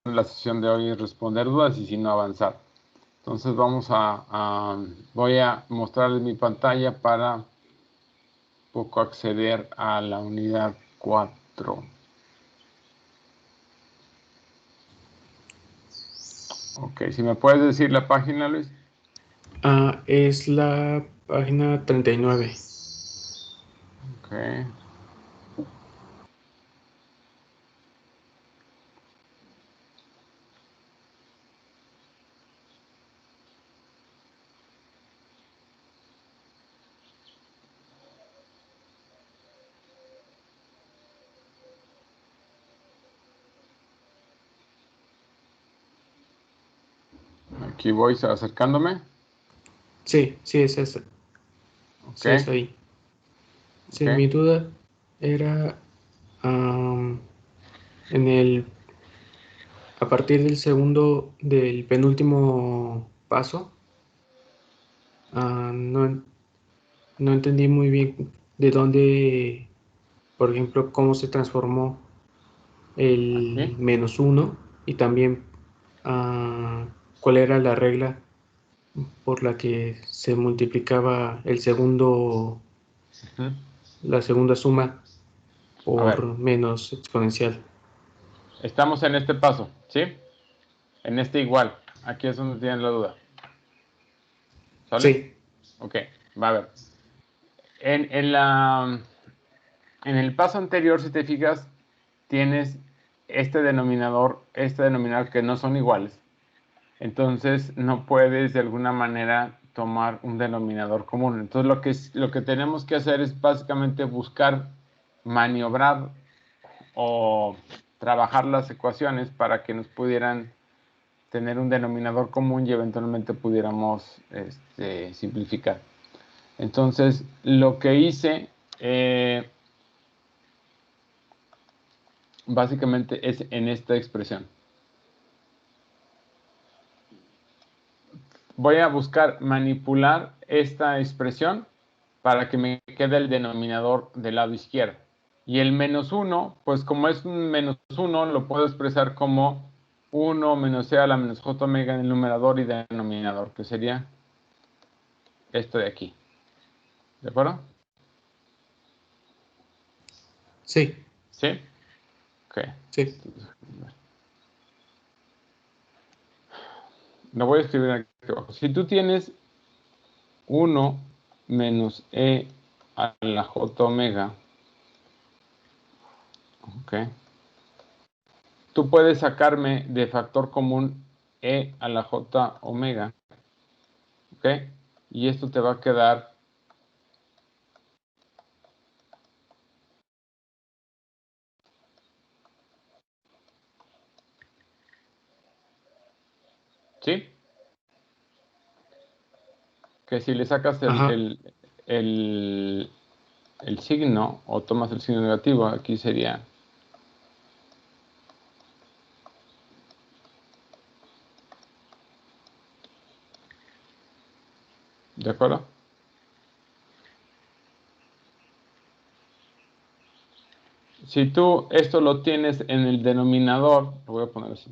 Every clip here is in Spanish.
en la sesión de hoy es responder dudas y si no avanzar. Entonces voy a mostrarles mi pantalla para poco acceder a la unidad 4. Ok, si me puedes decir la página, Luis. Es la página 39. Ok. Aquí voy acercándome. Sí, es esa. Ok. Sí, es ahí. Sí, Ok. mi duda era a partir del penúltimo paso, no entendí muy bien de dónde, por ejemplo, cómo se transformó el Aquí. -1 y también cuál era la regla por la que se multiplicaba Ujú. la segunda suma A ver, por menos exponencial. estamos en este paso, ¿sí? En este igual. Aquí es donde tienen la duda. ¿Sale? Sí, Ok, va a ver. En el paso anterior, si te fijas, tienes este denominador que no son iguales. Entonces no puedes de alguna manera tomar un denominador común. Entonces lo que tenemos que hacer es básicamente buscar maniobrar o trabajar las ecuaciones para que nos pudieran tener un denominador común y eventualmente pudiéramos simplificar. Entonces lo que hice básicamente es en esta expresión. Voy a buscar manipular esta expresión para que me quede el denominador del lado izquierdo. Y el -1, pues como es un -1, lo puedo expresar como 1 menos c a la menos j omega en el numerador y denominador, que sería esto de aquí. ¿De acuerdo? sí, ¿Sí? Ok. sí. Lo voy a escribir aquí abajo. Si tú tienes 1 menos e a la j omega, ok, tú puedes sacarme de factor común e a la j omega, ok, y esto te va a quedar ¿sí? Que si le sacas Ajá. el, el signo o tomas el signo negativo, aquí sería, ¿de acuerdo? Si tú esto lo tienes en el denominador, lo voy a poner así.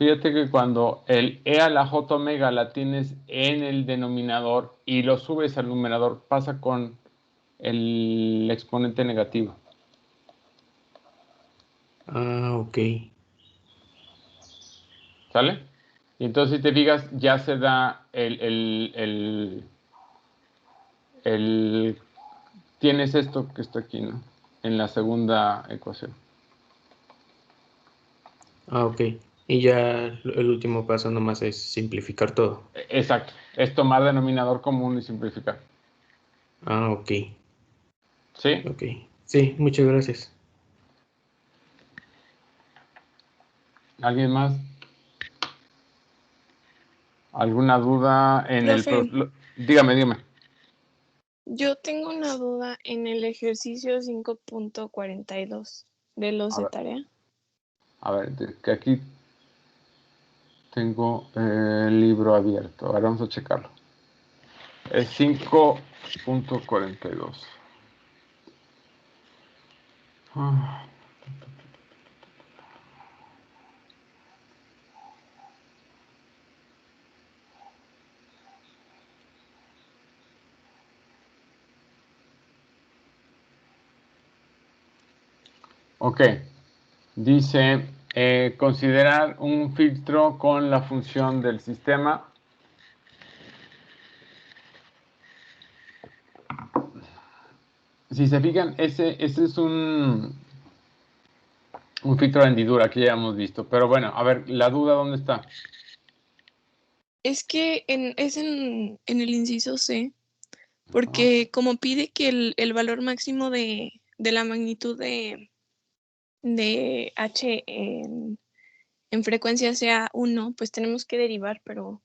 Fíjate que cuando el e a la j omega la tienes en el denominador y lo subes al numerador, pasa con el exponente negativo. Ok. ¿Sale? Y entonces, si te fijas, ya se da tienes esto que está aquí, ¿no? En la segunda ecuación. Ok. Y ya el último paso nomás es simplificar todo. Exacto. Es tomar denominador común y simplificar. Ah, ok. ¿Sí? Ok. Sí, muchas gracias. ¿Alguien más? ¿Alguna duda en el... Profe, Dígame. yo tengo una duda en el ejercicio 5.42 de los A de ver, tarea. que aquí tengo el libro abierto. Ahora vamos a checarlo. Es 5.42. Ah, ok. Dice, considerar un filtro con la función del sistema. Si se fijan, ese es un filtro de hendidura que ya hemos visto. Pero bueno, a ver, la duda, ¿dónde está? Es que en el inciso C, Ajá. porque como pide que el valor máximo de la magnitud de H en frecuencia sea 1, pues tenemos que derivar, pero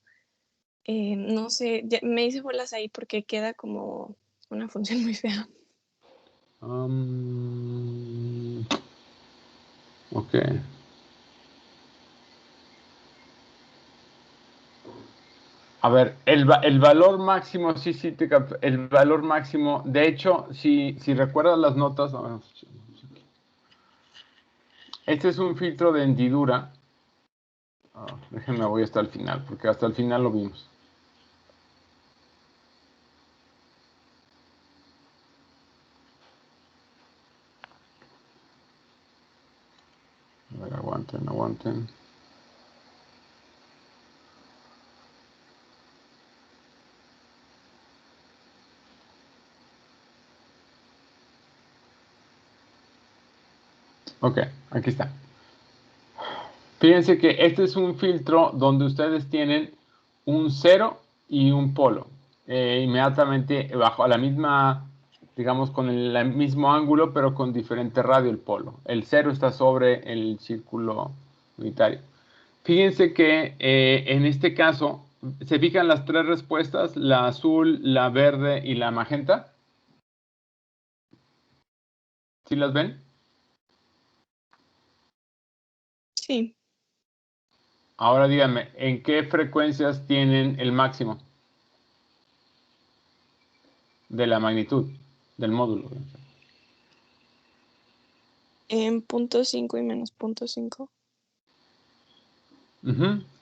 no sé, me hice bolas ahí porque queda como una función muy fea. Ok. A ver, el valor máximo, sí, el valor máximo, de hecho, si recuerdas las notas, a ver, este es un filtro de hendidura. Déjenme, voy hasta el final, porque hasta el final lo vimos. A ver, aguanten. Ok, aquí está. Fíjense que este es un filtro donde ustedes tienen un cero y un polo. Inmediatamente bajo a la misma, digamos, con el mismo ángulo, pero con diferente radio el polo. El cero está sobre el círculo unitario. Fíjense que en este caso, ¿se fijan las tres respuestas? La azul, la verde y la magenta. ¿Sí las ven? Sí, Ahora díganme, ¿en qué frecuencias tienen el máximo de la magnitud del módulo? en .5 y menos .5.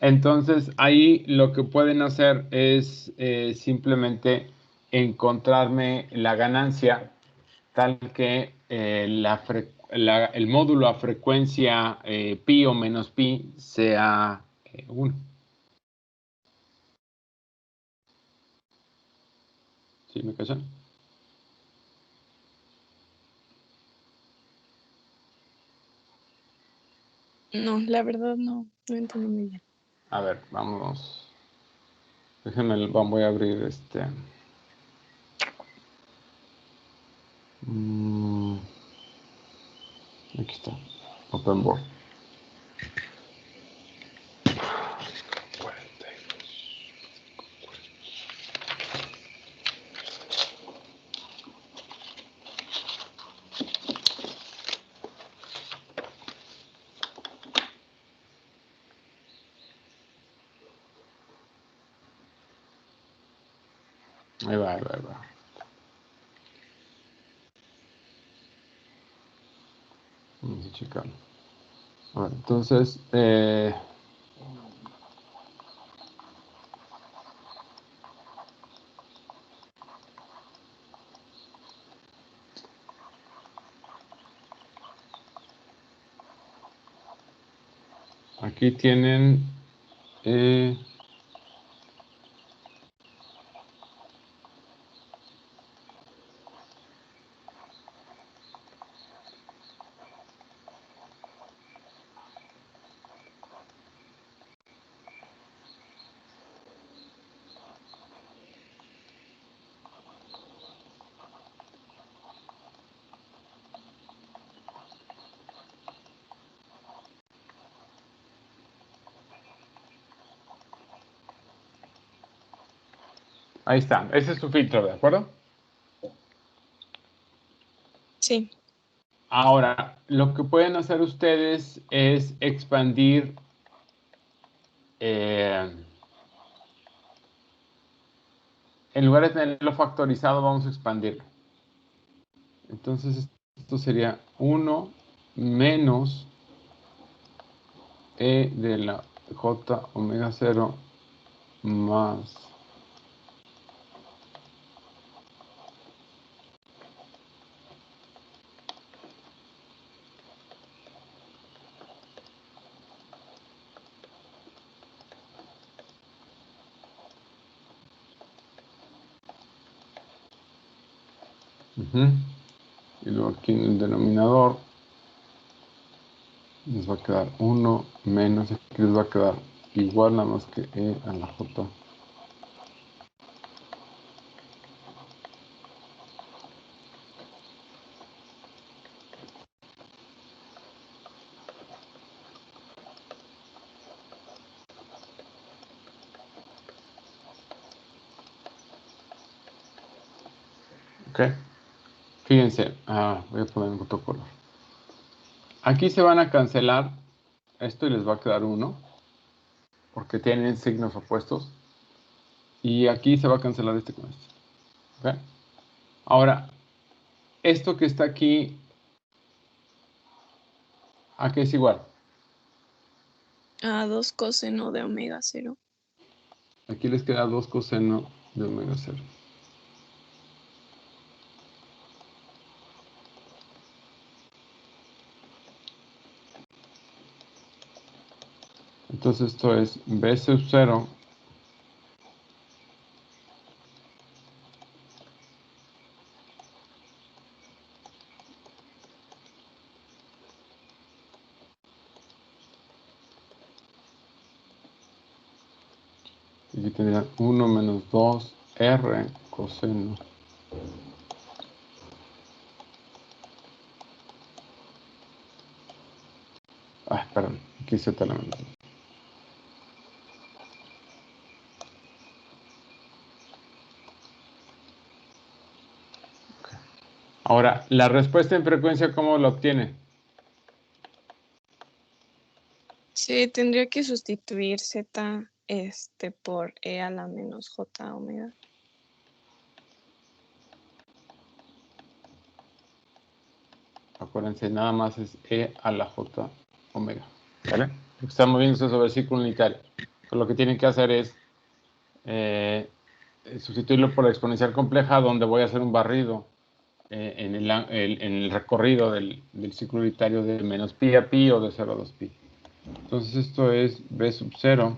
Entonces ahí lo que pueden hacer es simplemente encontrarme la ganancia tal que el módulo a frecuencia pi o menos pi sea 1. ¿Sí me cachan? No, la verdad no entendí muy bien. A ver, vamos. Déjenme, voy a abrir este. Mm, Aquí está. Open board. Ahí va. Vamos a checarlo. A ver, entonces, aquí tienen Ahí está. Ese es su filtro, ¿de acuerdo? Sí. Ahora, lo que pueden hacer ustedes es expandir en lugar de tenerlo factorizado, vamos a expandirlo. Entonces, esto sería 1 menos E de la J omega 0 más y luego aquí en el denominador nos va a quedar 1 menos, aquí les va a quedar igual nada más que E a la J. Ok, fíjense, voy a poner otro color. Aquí se van a cancelar esto y les va a quedar 1 porque tienen signos opuestos. Y aquí se va a cancelar este con este. ¿Okay? Ahora, esto que está aquí, ¿a qué es igual? A 2 coseno de omega 0. Aquí les queda 2 coseno de omega 0. Entonces esto es B sub 0 y aquí tendría 1 menos 2 R coseno. Perdón, aquí se te la menos. Ahora, la respuesta en frecuencia, ¿cómo la obtiene? Sí, tendría que sustituir z por e a la menos j omega. Acuérdense, nada más es E a la J omega. ¿Vale? Están moviéndose sobre el círculo unitario. Entonces, lo que tienen que hacer es sustituirlo por la exponencial compleja, donde voy a hacer un barrido en el recorrido del ciclo unitario de menos pi a pi o de 0 a 2 pi. Entonces esto es B sub 0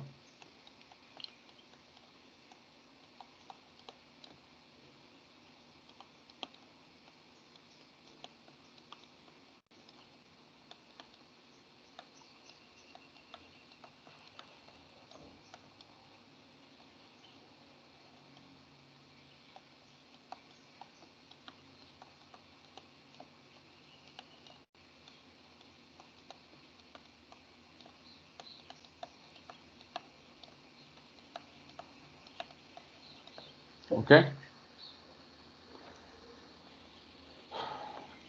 ¿ok?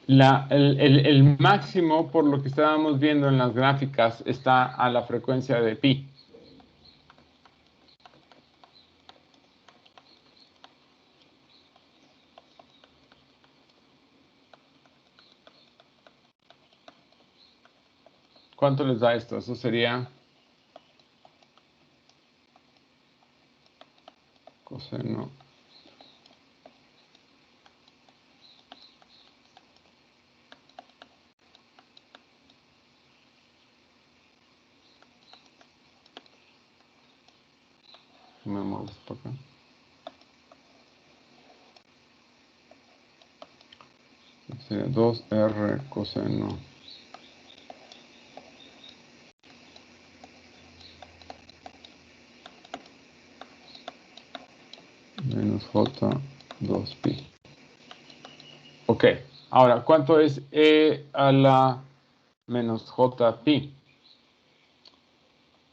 El máximo, por lo que estábamos viendo en las gráficas, está a la frecuencia de pi. ¿Cuánto les da esto? Eso sería coseno me muevo esto para acá. Sería 2R coseno menos J 2pi. Ok, ahora, ¿cuánto es E a la menos J pi?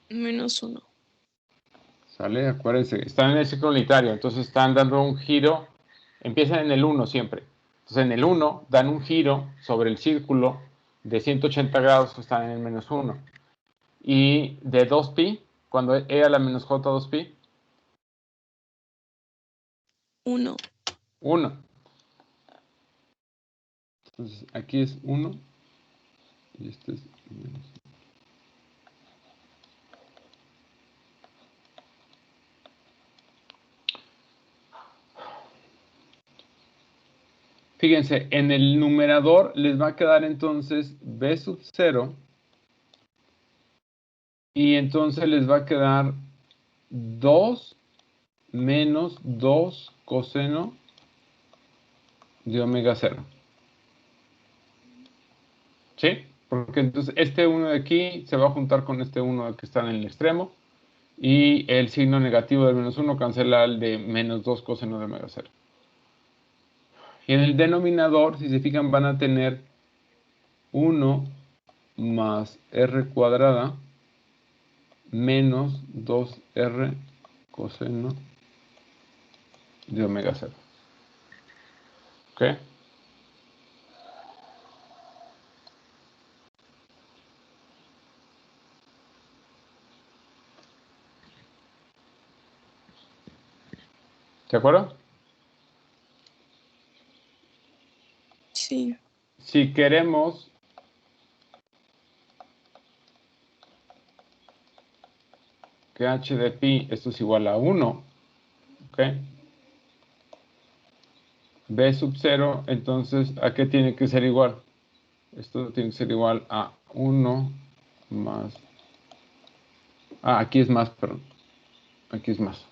Menos 1. ¿Sale? Acuérdense, están en el ciclo unitario, entonces están dando un giro, empiezan en el 1 siempre. Entonces en el 1 dan un giro sobre el círculo de 180 grados, están en el menos 1. Y de 2pi, cuando e a la menos j 2pi, 1. 1. Entonces aquí es 1 y este es menos 1. Fíjense, en el numerador les va a quedar entonces b sub 0 y entonces les va a quedar 2 menos 2 coseno de omega 0. ¿Sí? Porque entonces este 1 de aquí se va a juntar con este 1 que está en el extremo y el signo negativo del menos 1 cancela el de menos 2 coseno de omega 0. Y en el denominador, si se fijan, van a tener 1 más r cuadrada menos 2r coseno de omega 0. ¿Ok? ¿De acuerdo? Sí. Si queremos que h de pi, esto es igual a 1, ¿ok? B sub 0, entonces, ¿a qué tiene que ser igual? Esto tiene que ser igual a 1 más... Ah, aquí es más, perdón. Aquí es más.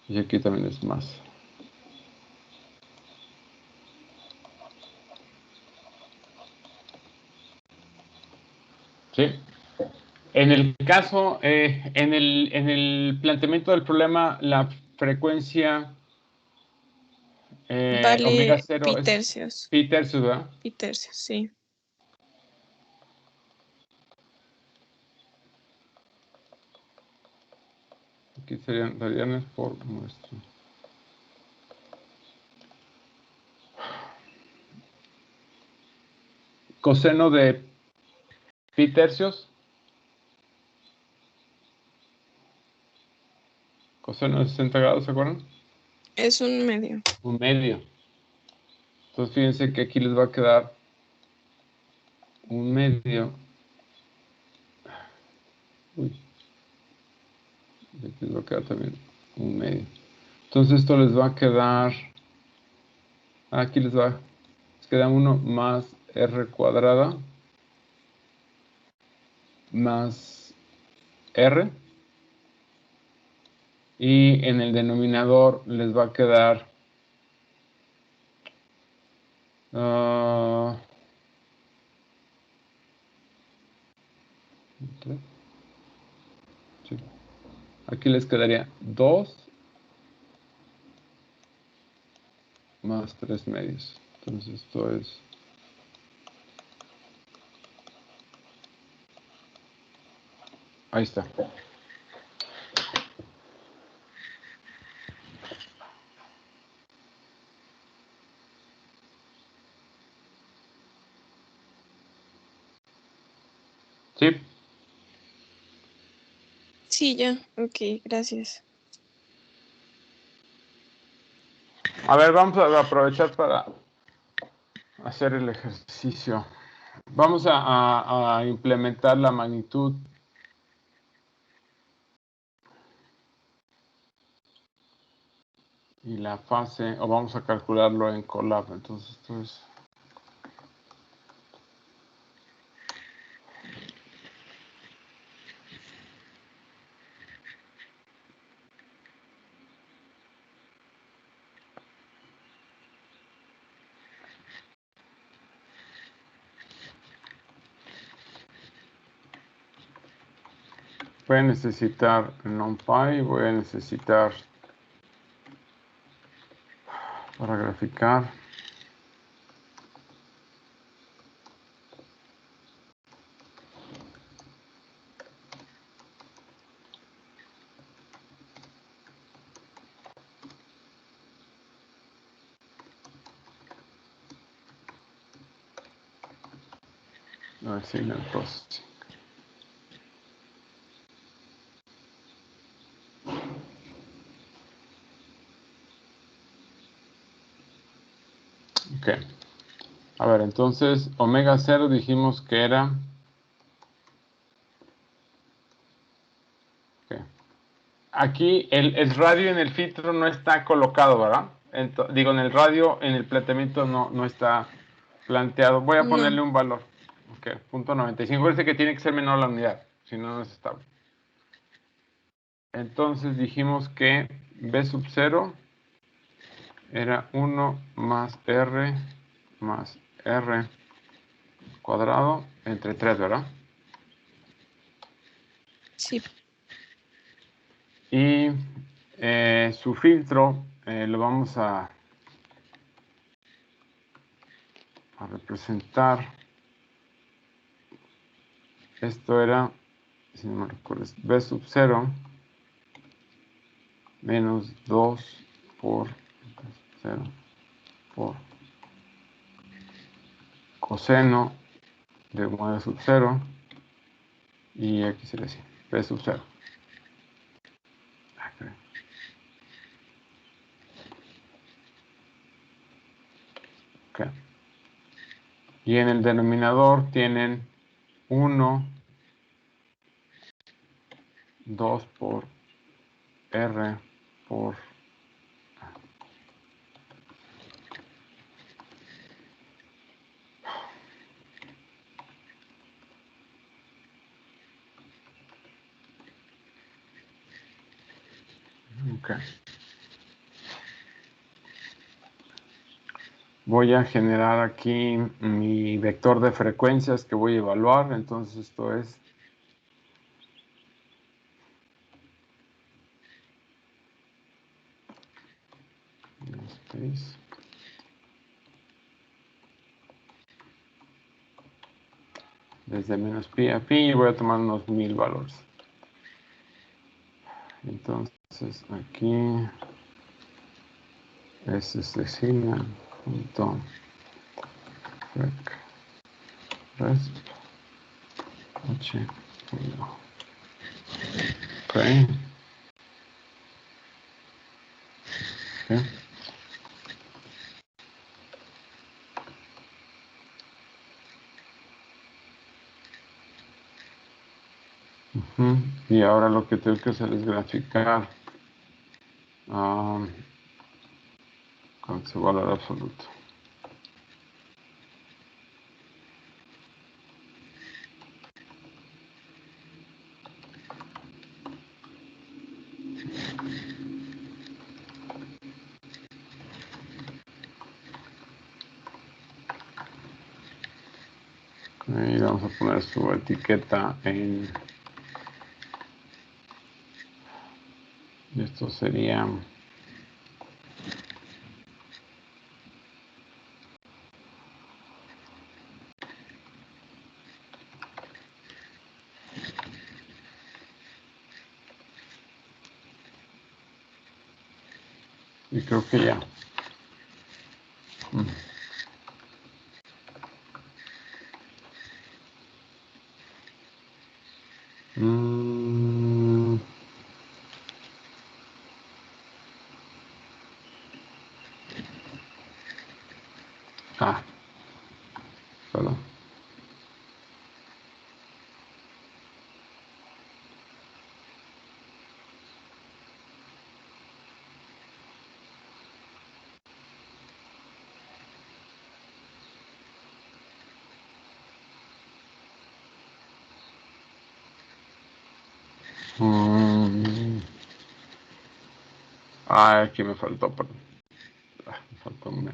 Y aquí también es más. ¿Sí? En el caso, en el planteamiento del problema, la frecuencia omega Vale 0 pi es tercios. pi tercios, ¿verdad? Pi tercios, sí. Aquí serían radianes por nuestro. Coseno de pi tercios. Coseno de 60 grados, ¿se acuerdan? Es un medio. Un medio. Entonces fíjense que aquí les va a quedar un medio. Uy. Y aquí les va a quedar también un medio. Entonces esto les va a quedar. Aquí les queda 1 más r cuadrada más r. Y en el denominador les va a quedar sí. Aquí les quedaría 2 más 3 medios. Entonces esto es... Ahí está. ¿Sí? Sí, ya. Ok, gracias. A ver, vamos a aprovechar para hacer el ejercicio. Vamos a implementar la magnitud y la fase, o vamos a calcularlo en Colab. Entonces esto es... Voy a necesitar NumPy, voy a necesitar para graficar. A ver, signal processing. Ok. A ver, entonces, omega 0 dijimos que era... Okay. Aquí el radio en el filtro no está colocado, ¿verdad? Digo, en el radio, en el planteamiento no está planteado. Voy a ponerle un valor. Ok, .95. Parece que tiene que ser menor la unidad, si no, no es estable. Entonces dijimos que B sub 0 era 1 más R cuadrado entre 3, ¿verdad? Sí. Y su filtro lo vamos a representar. Esto era, si no me recuerdo, B sub 0 menos 2 por 0 por coseno de 1 sub 0 y aquí sería así, B sub 0. Okay. Y en el denominador tienen 1, 2 por R por okay. Voy a generar aquí mi vector de frecuencias que voy a evaluar. Entonces esto es space. Desde menos pi a pi y voy a tomar unos 1000 valores. Entonces aquí es signal punto resp h 1. Okay. Okay. Y ahora lo que tengo que hacer es graficar con su valor absoluto. Y vamos a poner su etiqueta en... Esto sería... Y creo que ya. Perdón. Aquí me faltó, perdón. Me faltó una.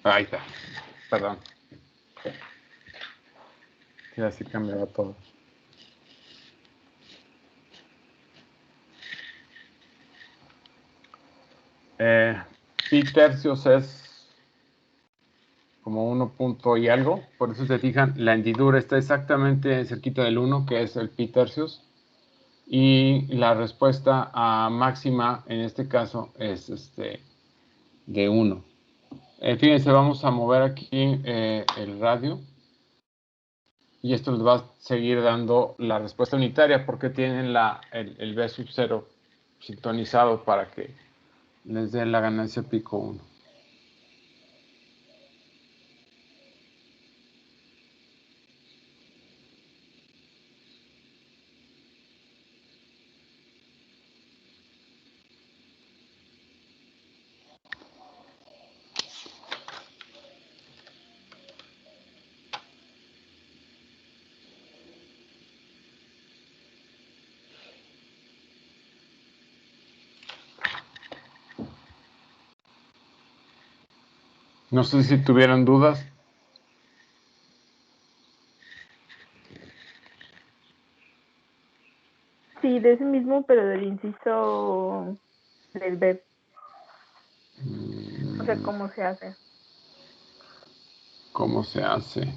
Ahí está. Perdón. Ya sí cambiaba todo. pi tercios es como 1 punto y algo. Por eso se fijan, la hendidura está exactamente cerquita del 1, que es el pi tercios. Y la respuesta a máxima en este caso es de 1. Fíjense, vamos a mover aquí el radio. Y esto les va a seguir dando la respuesta unitaria porque tienen el B sub 0 sintonizado para que les dé la ganancia pico 1. No sé si tuvieron dudas. Sí, de ese mismo, pero del inciso del B. O sea, ¿cómo se hace? ¿Cómo se hace?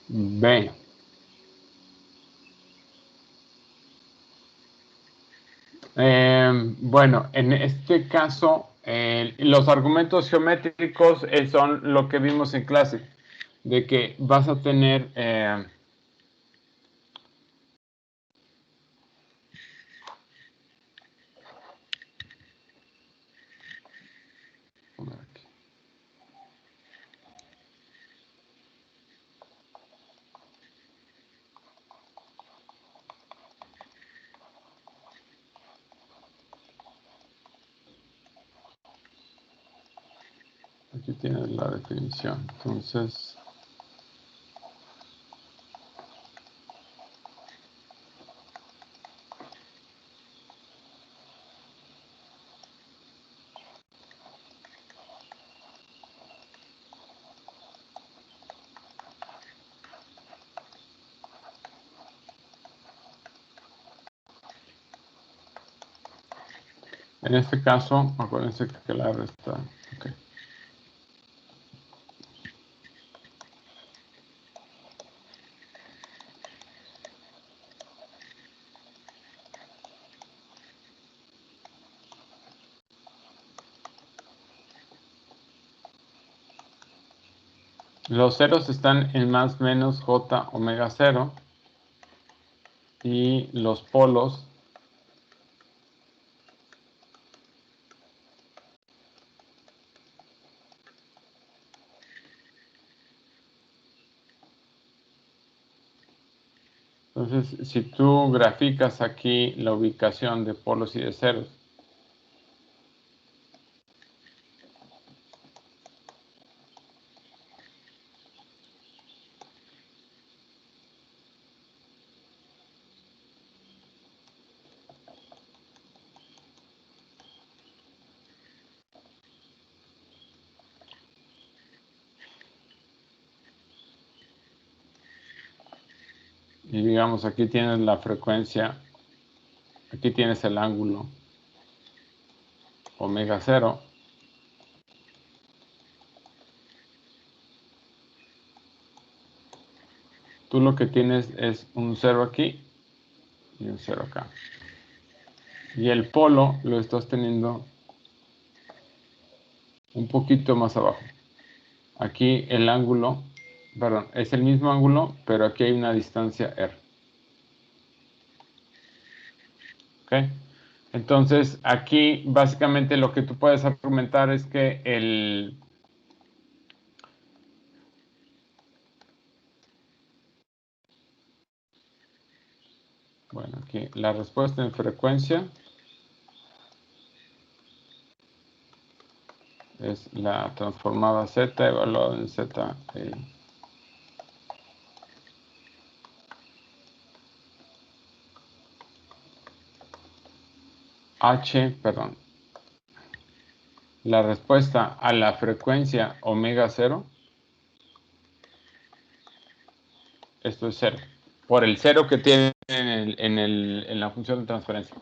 B. Bueno, en este caso, los argumentos geométricos son lo que vimos en clase, de que vas a tener aquí tienes la definición. Entonces, en este caso, acuérdense que la R está. Okay. Los ceros están en más menos j omega 0 y los polos entonces si tú graficas aquí la ubicación de polos y de ceros, y digamos aquí tienes la frecuencia, aquí tienes el ángulo omega 0, tú lo que tienes es un 0 aquí y un 0 acá. Y el polo lo estás teniendo un poquito más abajo. Aquí el ángulo, perdón, es el mismo ángulo, pero aquí hay una distancia r. ¿Ok? Entonces, aquí básicamente lo que tú puedes argumentar es que bueno, aquí la respuesta en frecuencia es la transformada z evaluada en z. Perdón. La respuesta a la frecuencia omega 0, esto es 0, por el 0 que tiene en la función de transferencia.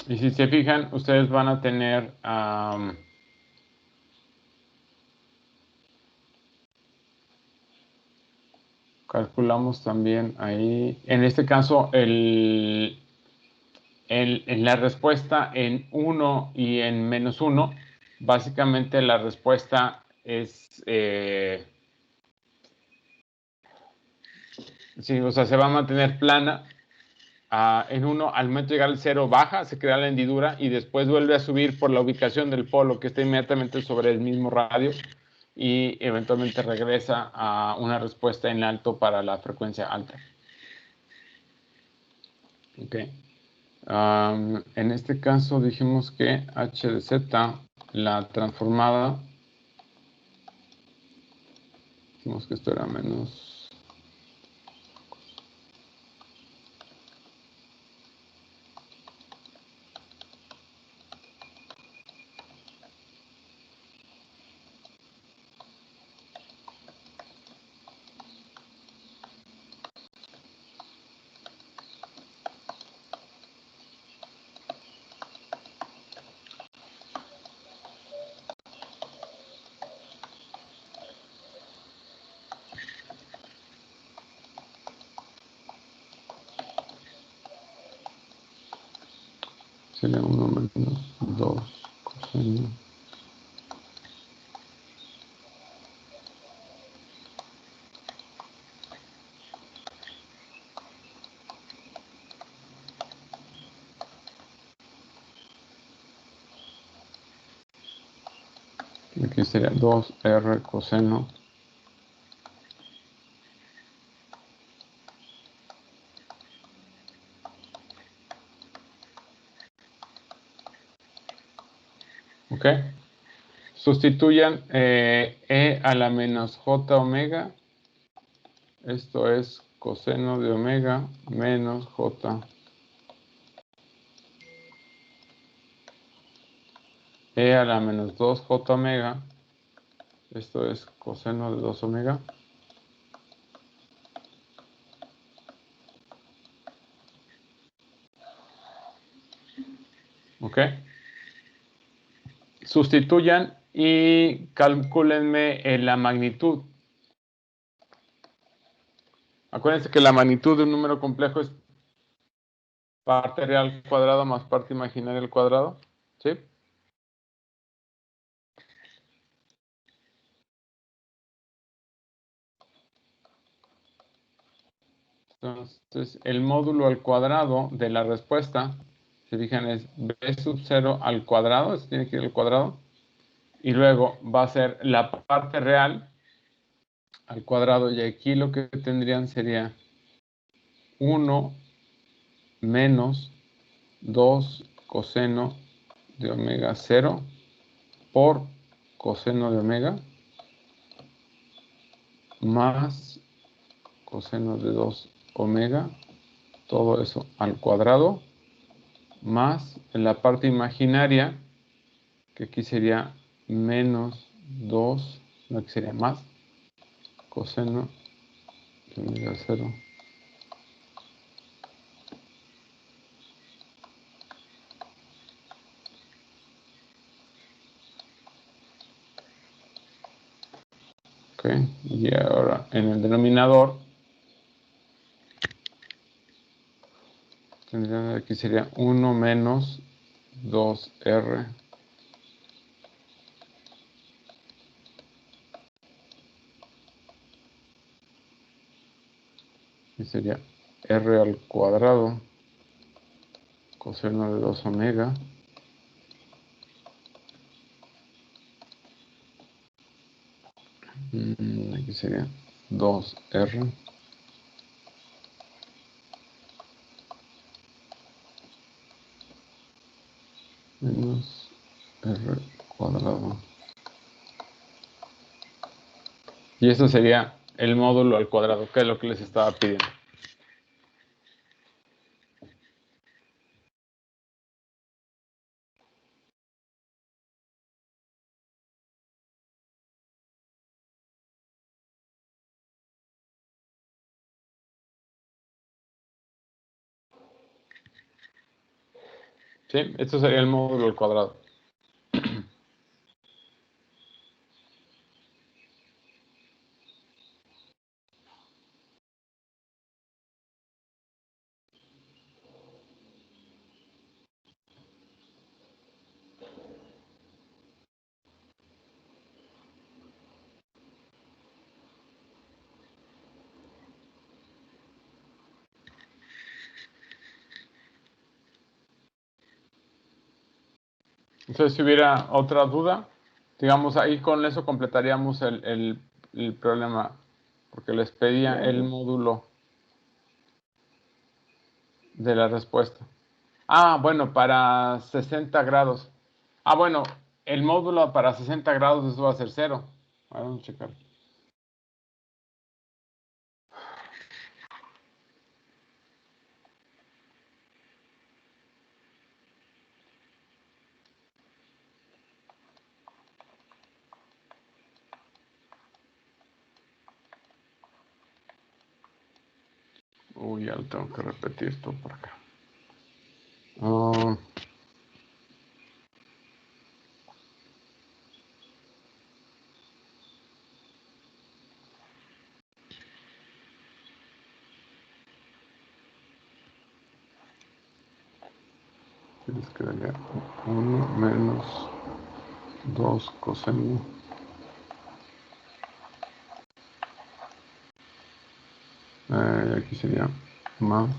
Y si se fijan, ustedes van a tener calculamos también ahí, en este caso, en la respuesta en 1 y en -1, básicamente la respuesta es, sí, o sea, se va a mantener plana. En 1, al momento de llegar al 0, baja, se crea la hendidura y después vuelve a subir por la ubicación del polo que está inmediatamente sobre el mismo radio y eventualmente regresa a una respuesta en alto para la frecuencia alta. Ok. En este caso dijimos que h de z, la transformada, dijimos que esto era menos... Sería 1 menos 2 coseno. Aquí sería 2r coseno. Ok. Sustituyan e a la menos j omega. Esto es coseno de omega menos j. E a la menos 2j omega. Esto es coseno de 2 omega. Ok. Sustituyan y calcúlenme la magnitud. Acuérdense que la magnitud de un número complejo es parte real al cuadrado más parte imaginaria al cuadrado. ¿Sí? Entonces, el módulo al cuadrado de la respuesta, se fijan, es b sub 0 al cuadrado, eso tiene que ir al cuadrado, y luego va a ser la parte real al cuadrado, y aquí lo que tendrían sería 1 menos 2 coseno de omega 0 por coseno de omega más coseno de 2 omega, todo eso al cuadrado, más en la parte imaginaria, que aquí sería menos 2, no, aquí sería más coseno de omega 0. Ok, y ahora en el denominador tendrían aquí sería 1 menos 2r y sería r al cuadrado coseno de 2 omega aquí sería 2r menos r cuadrado. Y eso sería el módulo al cuadrado, que es lo que les estaba pidiendo. ¿Sí? Esto sería el módulo al cuadrado. Entonces, si hubiera otra duda, digamos, ahí con eso completaríamos el problema, porque les pedía el módulo de la respuesta. Ah, bueno, para 60 grados. Ah, bueno, el módulo para 60 grados, eso va a ser 0. Vamos a checar. Uy, ya lo tengo que repetir todo por acá. Les quedaría 1 menos 2 coseno. Aquí sería más.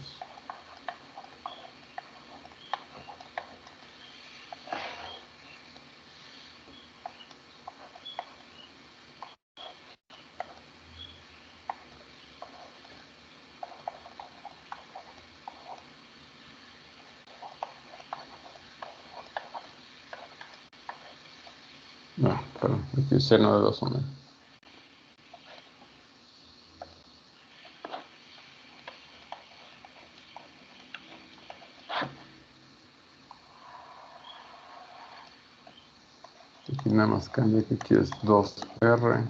No, perdón, aquí seno de 2 omega. Aquí nada más cambia que aquí es 2R.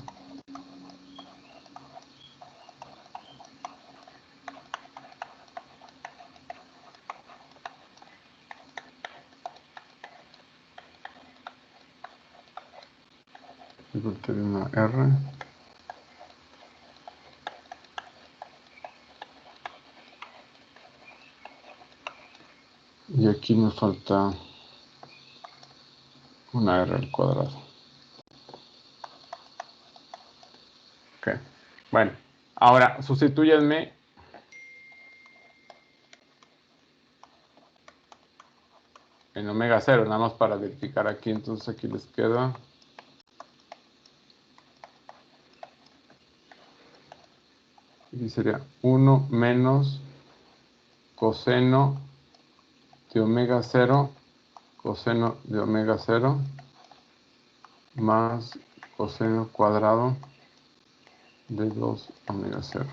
Igual una R. Y aquí me falta una R al cuadrado. Ok. Bueno, ahora sustitúyenme en omega 0, nada más para verificar aquí. Entonces aquí les queda. Aquí sería 1 menos coseno de omega 0, coseno de omega 0, más coseno cuadrado de 2 omega 0.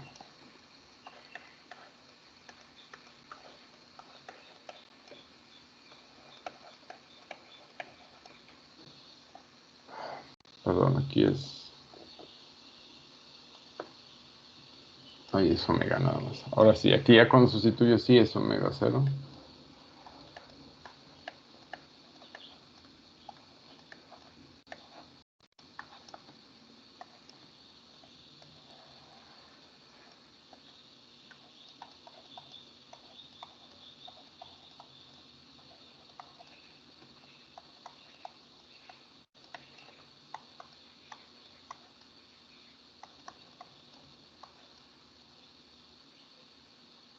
Perdón, aquí es... Ahí es omega nada más. Ahora sí, aquí ya cuando sustituyo sí es omega 0.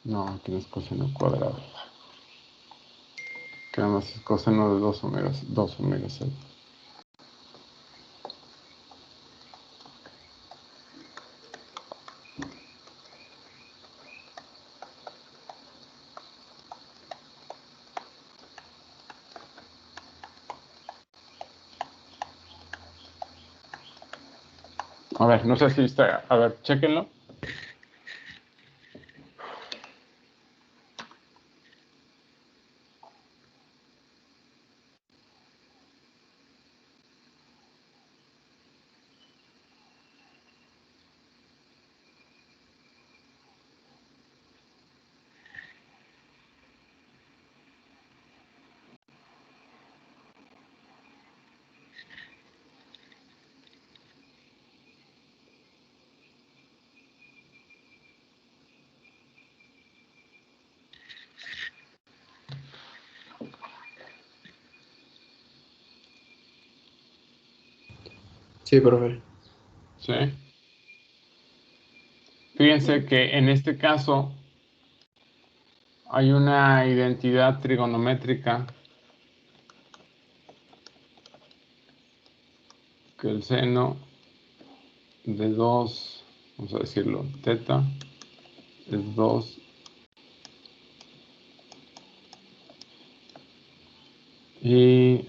No, aquí no es coseno cuadrado. Que nada más es coseno de 2 omega 0. A ver, no sé si está... A ver, chéquenlo. Sí, profe. ¿Sí? Fíjense que en este caso hay una identidad trigonométrica que el seno de 2, vamos a decirlo, teta, es 2 y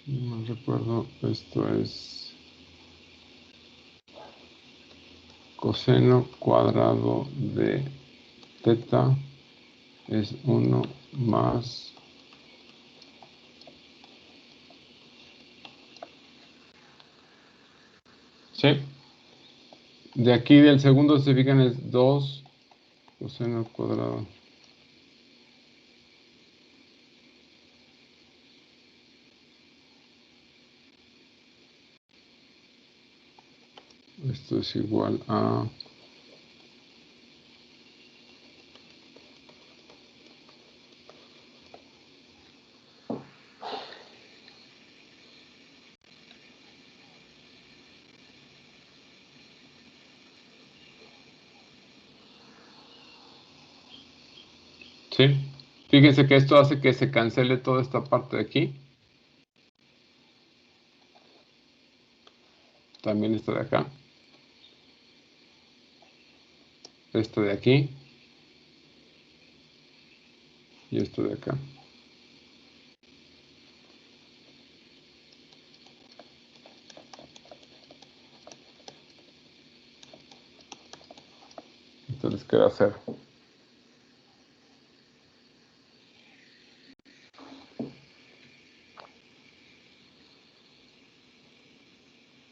si no mal recuerdo, esto es coseno cuadrado de teta es 1 más ¿sí? De aquí del segundo se fijan es 2 coseno cuadrado. Esto es igual a ¿sí? Fíjense que esto hace que se cancele toda esta parte de aquí. También esto de acá. Esto de aquí. Y esto de acá. Esto les queda hacer.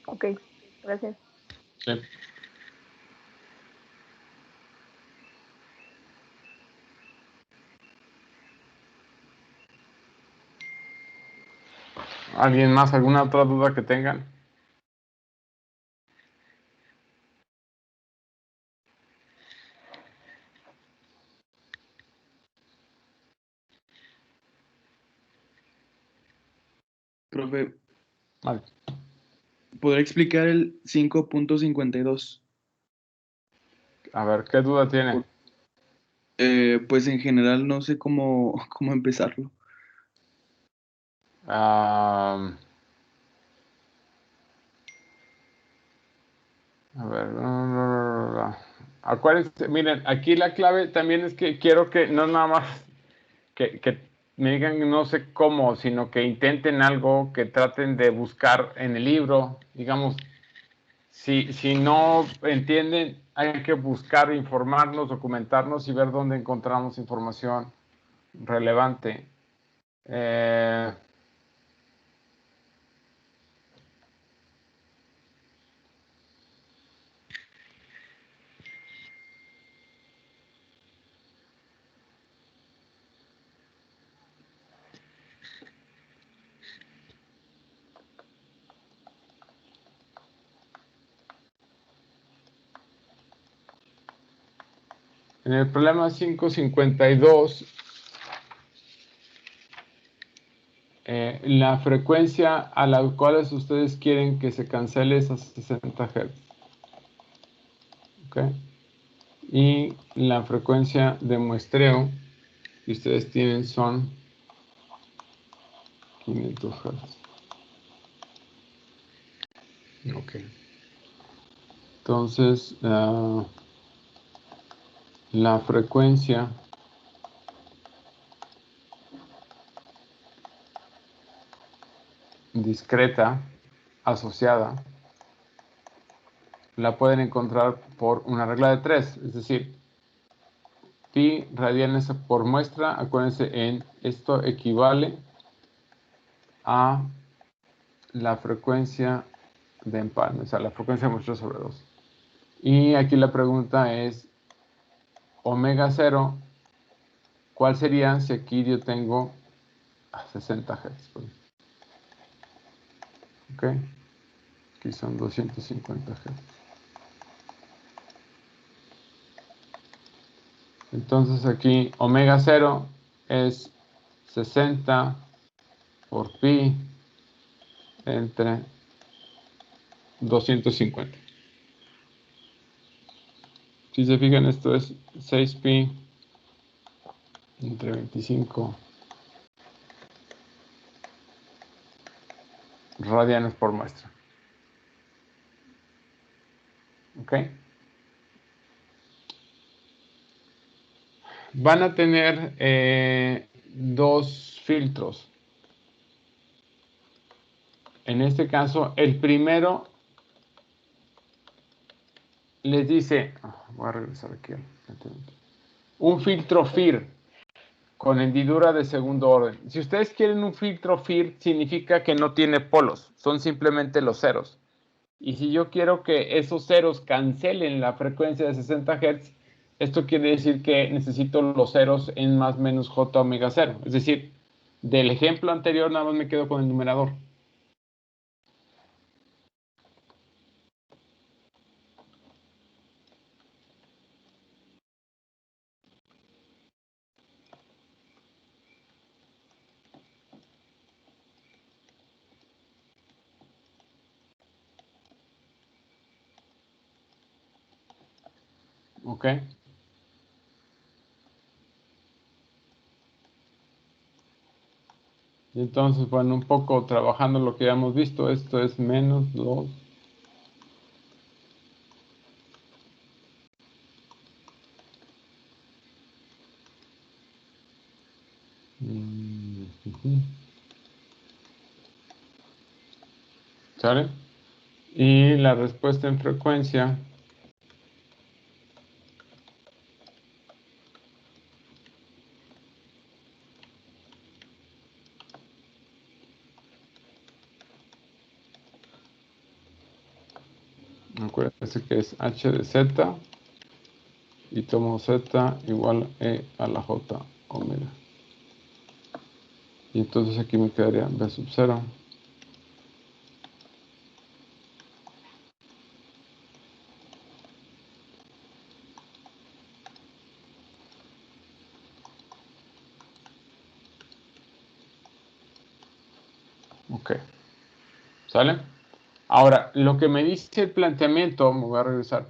Ok, gracias. Sí. ¿Alguien más? ¿Alguna otra duda que tengan? Profe, Vale. ¿podría explicar el 5.52? A ver, ¿qué duda tiene? Pues en general no sé cómo, cómo empezarlo. A ver. Acuérdense, miren, aquí la clave también es que quiero que no nada más que me digan no sé cómo, sino que intenten algo, que traten de buscar en el libro. Digamos, si no entienden, hay que buscar, informarnos, documentarnos y ver dónde encontramos información relevante. En el problema 552, la frecuencia a la cual ustedes quieren que se cancele es a 60 Hz. ¿Okay? Y la frecuencia de muestreo que ustedes tienen son 500 Hz. Ok. Entonces, la frecuencia discreta asociada la pueden encontrar por una regla de 3, es decir, pi radianes por muestra. Acuérdense, en esto equivale a la frecuencia de empalme, o sea, la frecuencia de muestra sobre 2. Y aquí la pregunta es, omega 0, ¿cuál sería si aquí yo tengo 60 Hz? Ok, aquí son 250 Hz. Entonces aquí omega 0 es 60 por pi entre 250. Si se fijan, esto es 6 pi entre 25 radianes por muestra. ¿Ok? Van a tener dos filtros. En este caso, el primero les dice, voy a regresar aquí, un filtro FIR con hendidura de segundo orden. Si ustedes quieren un filtro FIR, significa que no tiene polos, son simplemente los ceros. Y si yo quiero que esos ceros cancelen la frecuencia de 60 Hz, esto quiere decir que necesito los ceros en más menos j omega 0. Es decir, del ejemplo anterior nada más me quedo con el numerador. ¿Ok? Y entonces, bueno, un poco trabajando lo que ya hemos visto, esto es menos 2. ¿Sale? Y la respuesta en frecuencia acuérdense que es h de z y tomo z igual e a la j omega. Y entonces aquí me quedaría b sub 0. Ok. ¿Sale? Ahora, lo que me dice el planteamiento, me voy a regresar,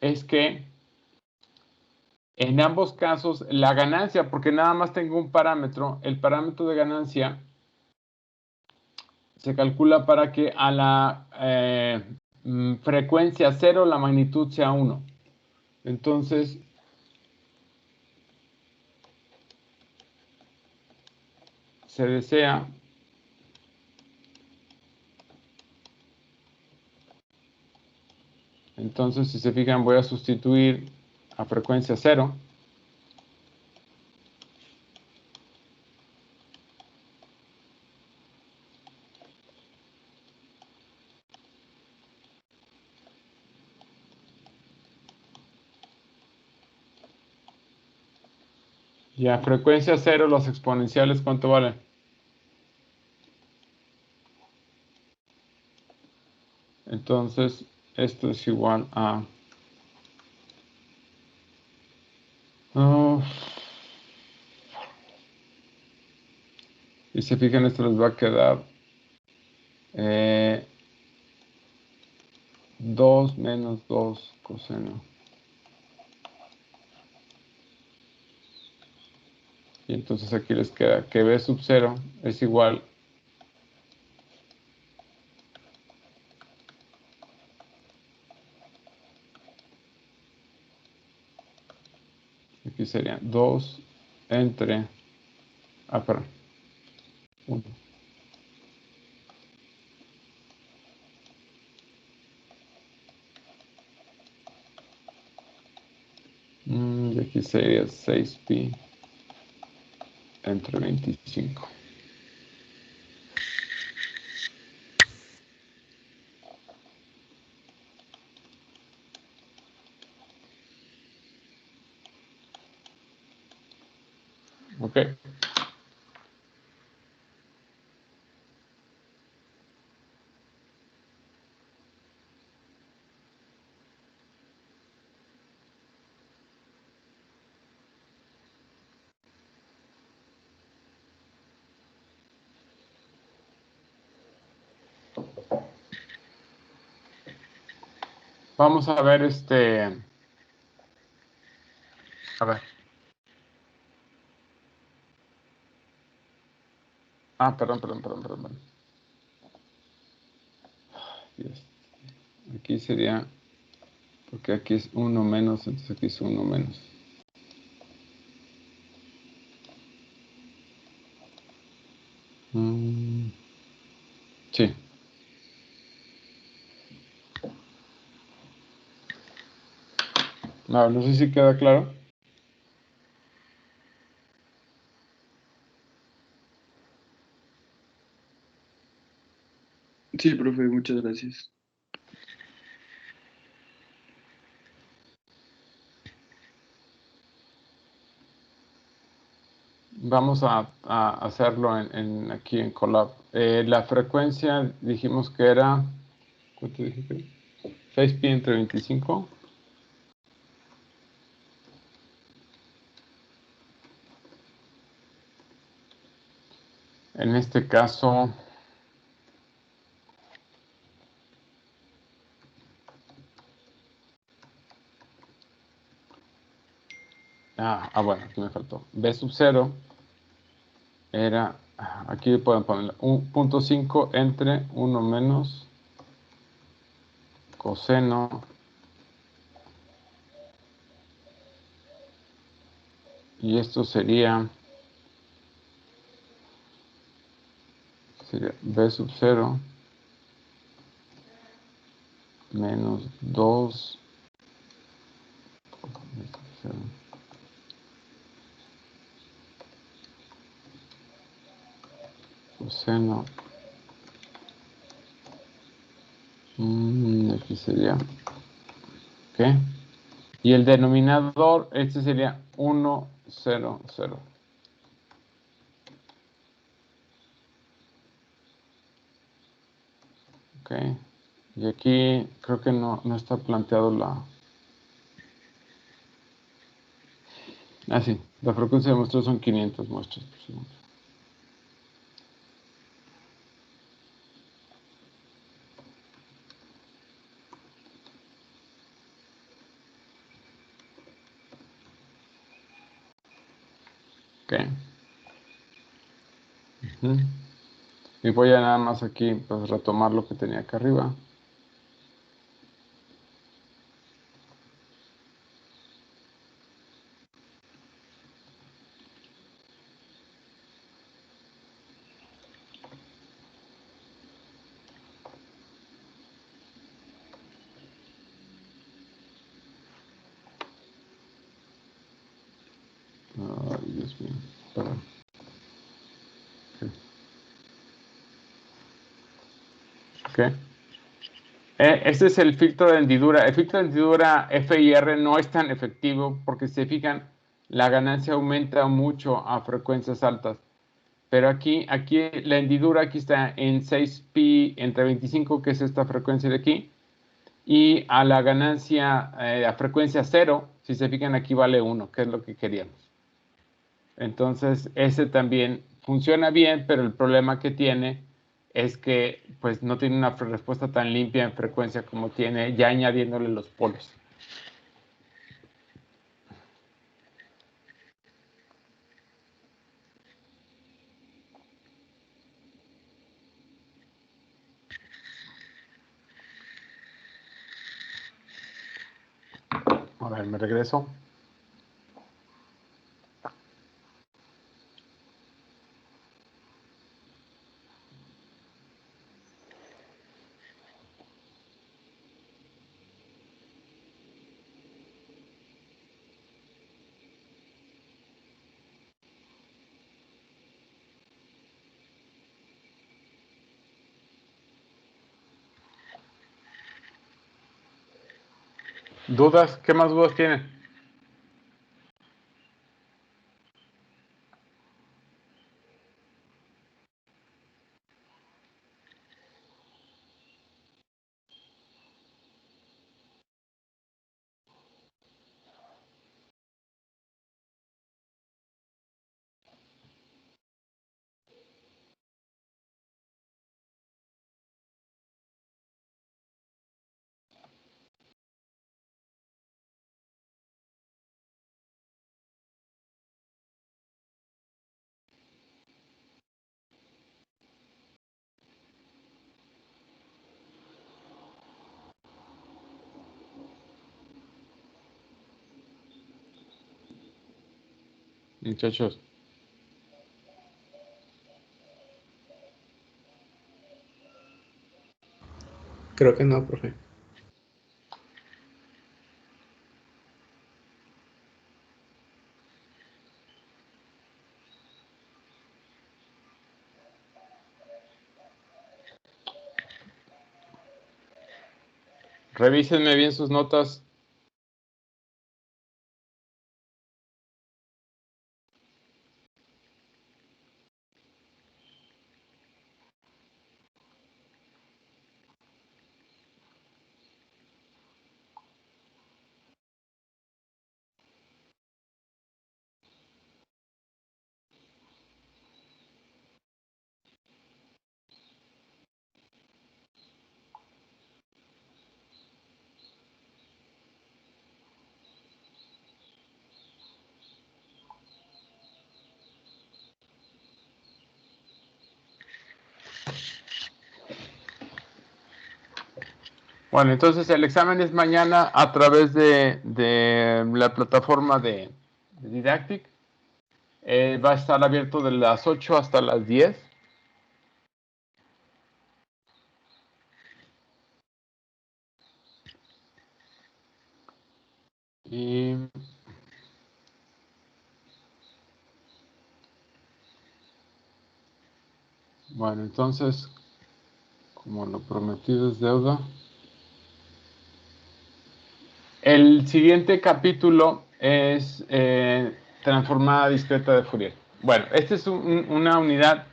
es que en ambos casos la ganancia, porque nada más tengo un parámetro, el parámetro de ganancia se calcula para que a la frecuencia 0 la magnitud sea 1. Entonces, se desea entonces, si se fijan, voy a sustituir a frecuencia 0. Y a frecuencia 0 los exponenciales, ¿cuánto valen? Entonces, esto es igual a... y se fijan, esto les va a quedar 2 menos 2 coseno. Y entonces aquí les queda que b sub 0 es igual aquí serían 2 entre perdón, 1. Y aquí sería 6 pi entre 25. Ok. Vamos a ver a ver. Perdón. Dios. Aquí sería, porque aquí es 1 menos, entonces aquí es 1 menos. Sí. No sé si queda claro. Sí, profe, muchas gracias. Vamos a hacerlo aquí en Colab. La frecuencia dijimos que era, ¿cuánto dije que era? 6pi entre 25. En este caso, bueno, aquí me faltó. B sub 0 era, aquí pueden poner 1.5 entre 1 menos coseno y esto sería B sub 0 menos 2 B sub 0, coseno. Aquí sería, ¿ok? Y el denominador, este sería 1, 0, 0. Ok. Y aquí creo que no está planteado la... sí, la frecuencia de muestras son 500 muestras por segundo. Ok. Y voy a nada más aquí pues retomar lo que tenía acá arriba. Ay, Dios mío. Perdón. Ok. Este es el filtro de hendidura. El filtro de hendidura FIR no es tan efectivo porque si se fijan, la ganancia aumenta mucho a frecuencias altas. Pero aquí la hendidura aquí está en 6pi entre 25, que es esta frecuencia de aquí. Y a la ganancia, a frecuencia 0, si se fijan aquí vale 1, que es lo que queríamos. Entonces, ese también funciona bien, pero el problema que tiene es que pues no tiene una respuesta tan limpia en frecuencia como tiene ya añadiéndole los polos. A ver, me regreso. ¿Dudas? ¿Qué más dudas tienen? muchachos? Creo que no, profe. Revísenme bien sus notas. Bueno, entonces el examen es mañana a través de la plataforma de Didactic. Va a estar abierto de las 8 hasta las 10. Y bueno, entonces, como lo prometido es deuda. El siguiente capítulo es transformada discreta de Fourier. Bueno, esta es una unidad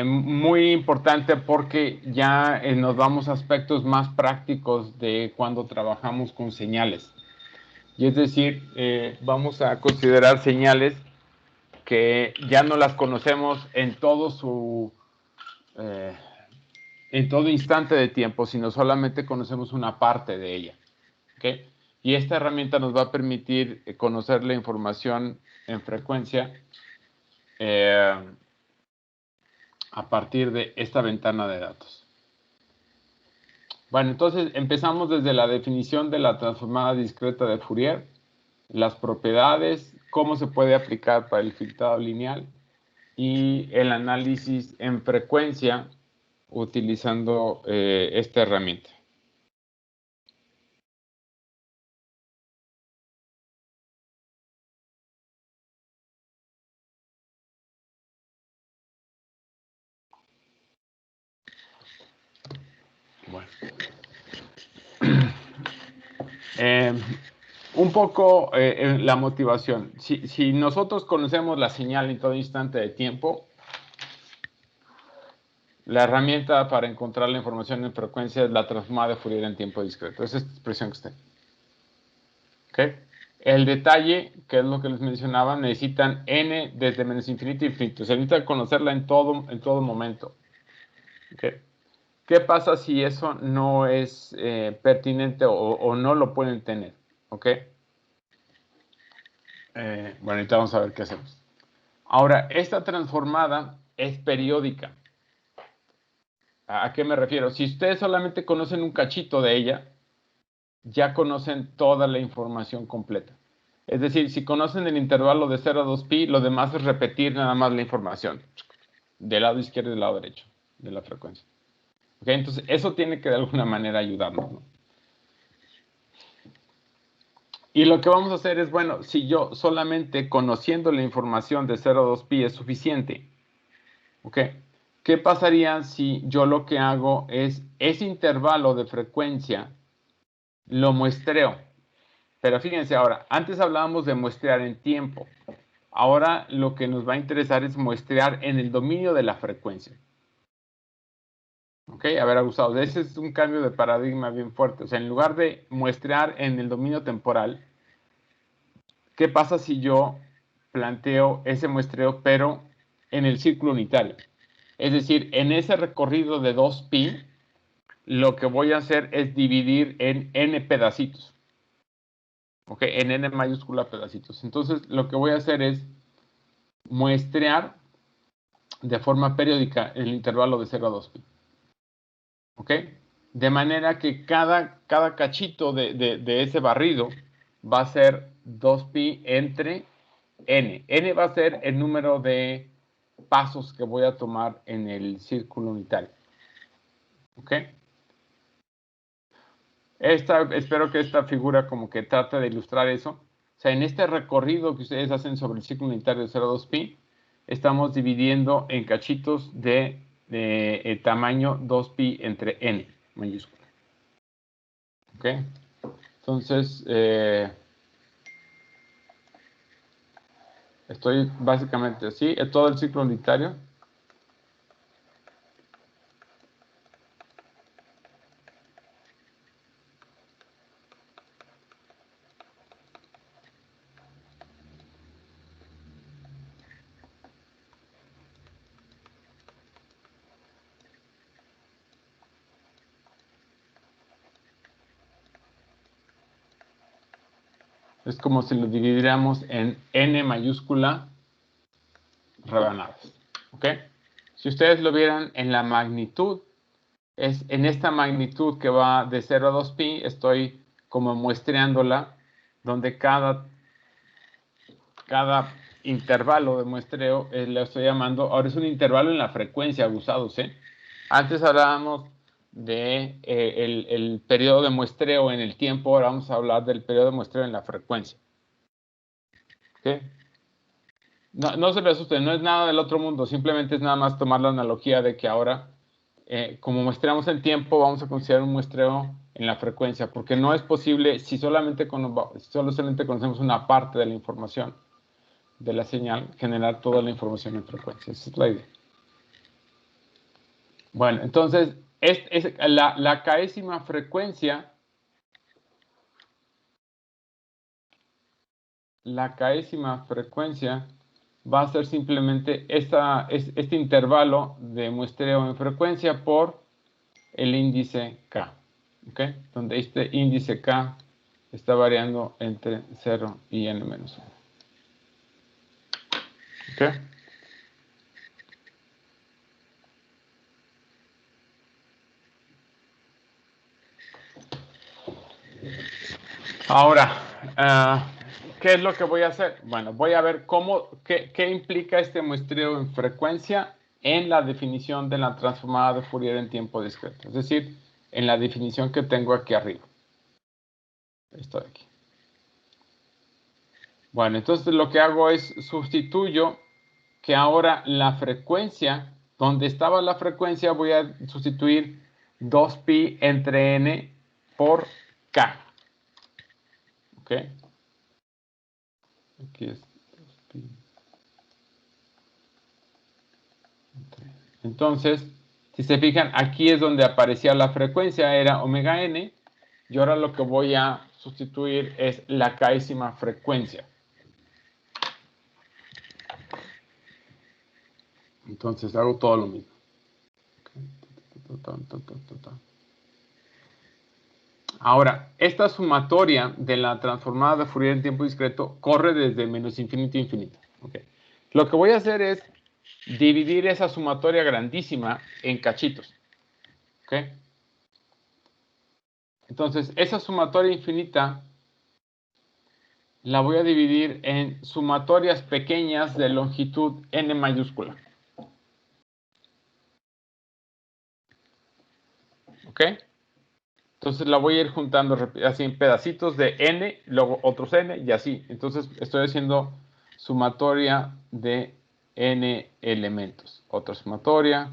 muy importante porque ya nos vamos a aspectos más prácticos de cuando trabajamos con señales. Y es decir, vamos a considerar señales que ya no las conocemos en en todo instante de tiempo, sino solamente conocemos una parte de ella. ¿Okay? Y esta herramienta nos va a permitir conocer la información en frecuencia a partir de esta ventana de datos. Bueno, entonces empezamos desde la definición de la transformada discreta de Fourier, las propiedades, cómo se puede aplicar para el filtrado lineal y el análisis en frecuencia utilizando esta herramienta. Bueno. Un poco la motivación. Si nosotros conocemos la señal en todo instante de tiempo, la herramienta para encontrar la información en frecuencia es la transformada de Fourier en tiempo discreto. Es esta expresión que está ahí. ¿Okay? El detalle, que es lo que les mencionaba, necesitan n desde menos infinito a infinito. Se necesita conocerla en todo momento. ¿Okay? ¿Qué pasa si eso no es pertinente o no lo pueden tener? ¿Ok? Bueno, ahorita vamos a ver qué hacemos. Ahora, esta transformada es periódica. ¿A qué me refiero? Si ustedes solamente conocen un cachito de ella, ya conocen toda la información completa. Es decir, si conocen el intervalo de 0 a 2pi, lo demás es repetir nada más la información del lado izquierdo y del lado derecho de la frecuencia. ¿Okay? Entonces, eso tiene que de alguna manera ayudarnos, ¿no? Y lo que vamos a hacer es, bueno, si yo solamente conociendo la información de 0 a 2pi es suficiente, ¿ok? ¿Qué pasaría si yo lo que hago es ese intervalo de frecuencia lo muestreo? Pero fíjense ahora, antes hablábamos de muestrear en tiempo. Ahora lo que nos va a interesar es muestrear en el dominio de la frecuencia. ¿Ok? A ver, abusados, ese es un cambio de paradigma bien fuerte. O sea, en lugar de muestrear en el dominio temporal, ¿qué pasa si yo planteo ese muestreo, pero en el círculo unitario? Es decir, en ese recorrido de 2pi, lo que voy a hacer es dividir en n pedacitos. ¿Ok? En n mayúscula pedacitos. Entonces, lo que voy a hacer es muestrear de forma periódica el intervalo de 0 a 2pi. ¿Ok? De manera que cada cachito de ese barrido va a ser 2pi entre n. N va a ser el número de pasos que voy a tomar en el círculo unitario. ¿Ok? Espero que esta figura como que trate de ilustrar eso. O sea, en este recorrido que ustedes hacen sobre el círculo unitario de 0 a 2pi, estamos dividiendo en cachitos de tamaño 2pi entre n mayúscula. ¿Ok? Entonces, estoy básicamente así, todo el ciclo unitario. Es como si lo dividiéramos en n mayúscula rebanadas. ¿Ok? Si ustedes lo vieran en la magnitud, es en esta magnitud que va de 0 a 2pi, estoy como muestreándola, donde cada intervalo de muestreo le estoy llamando, ahora es un intervalo en la frecuencia usados, ¿eh? Antes hablábamos de el periodo de muestreo en el tiempo, ahora vamos a hablar del periodo de muestreo en la frecuencia. ¿Ok? No se les asusten, no es nada del otro mundo, simplemente es nada más tomar la analogía de que ahora, como muestreamos en tiempo, vamos a considerar un muestreo en la frecuencia, porque no es posible, si solamente conocemos una parte de la información de la señal, generar toda la información en frecuencia. Esa es la idea. Bueno, entonces, la késima frecuencia, va a ser simplemente este intervalo de muestreo en frecuencia por el índice K, ¿ok? Donde este índice K está variando entre 0 y n-1. ¿Ok? Ahora, ¿qué es lo que voy a hacer? Bueno, voy a ver qué implica este muestreo en frecuencia en la definición de la transformada de Fourier en tiempo discreto. Es decir, en la definición que tengo aquí arriba. Esto de aquí. Bueno, entonces lo que hago es sustituyo que ahora la frecuencia, donde estaba la frecuencia, voy a sustituir 2pi entre n por k. ¿Ok? Aquí es 2pi. Entonces, si se fijan, aquí es donde aparecía la frecuencia, era omega n, y ahora lo que voy a sustituir es la késima frecuencia. Entonces hago todo lo mismo. Ahora, esta sumatoria de la transformada de Fourier en tiempo discreto corre desde menos infinito a infinito. Okay. Lo que voy a hacer es dividir esa sumatoria grandísima en cachitos. ¿Ok? Entonces, esa sumatoria infinita la voy a dividir en sumatorias pequeñas de longitud n mayúscula. ¿Ok? Entonces la voy a ir juntando así en pedacitos de n, luego otros n y así. Entonces estoy haciendo sumatoria de n elementos. Otra sumatoria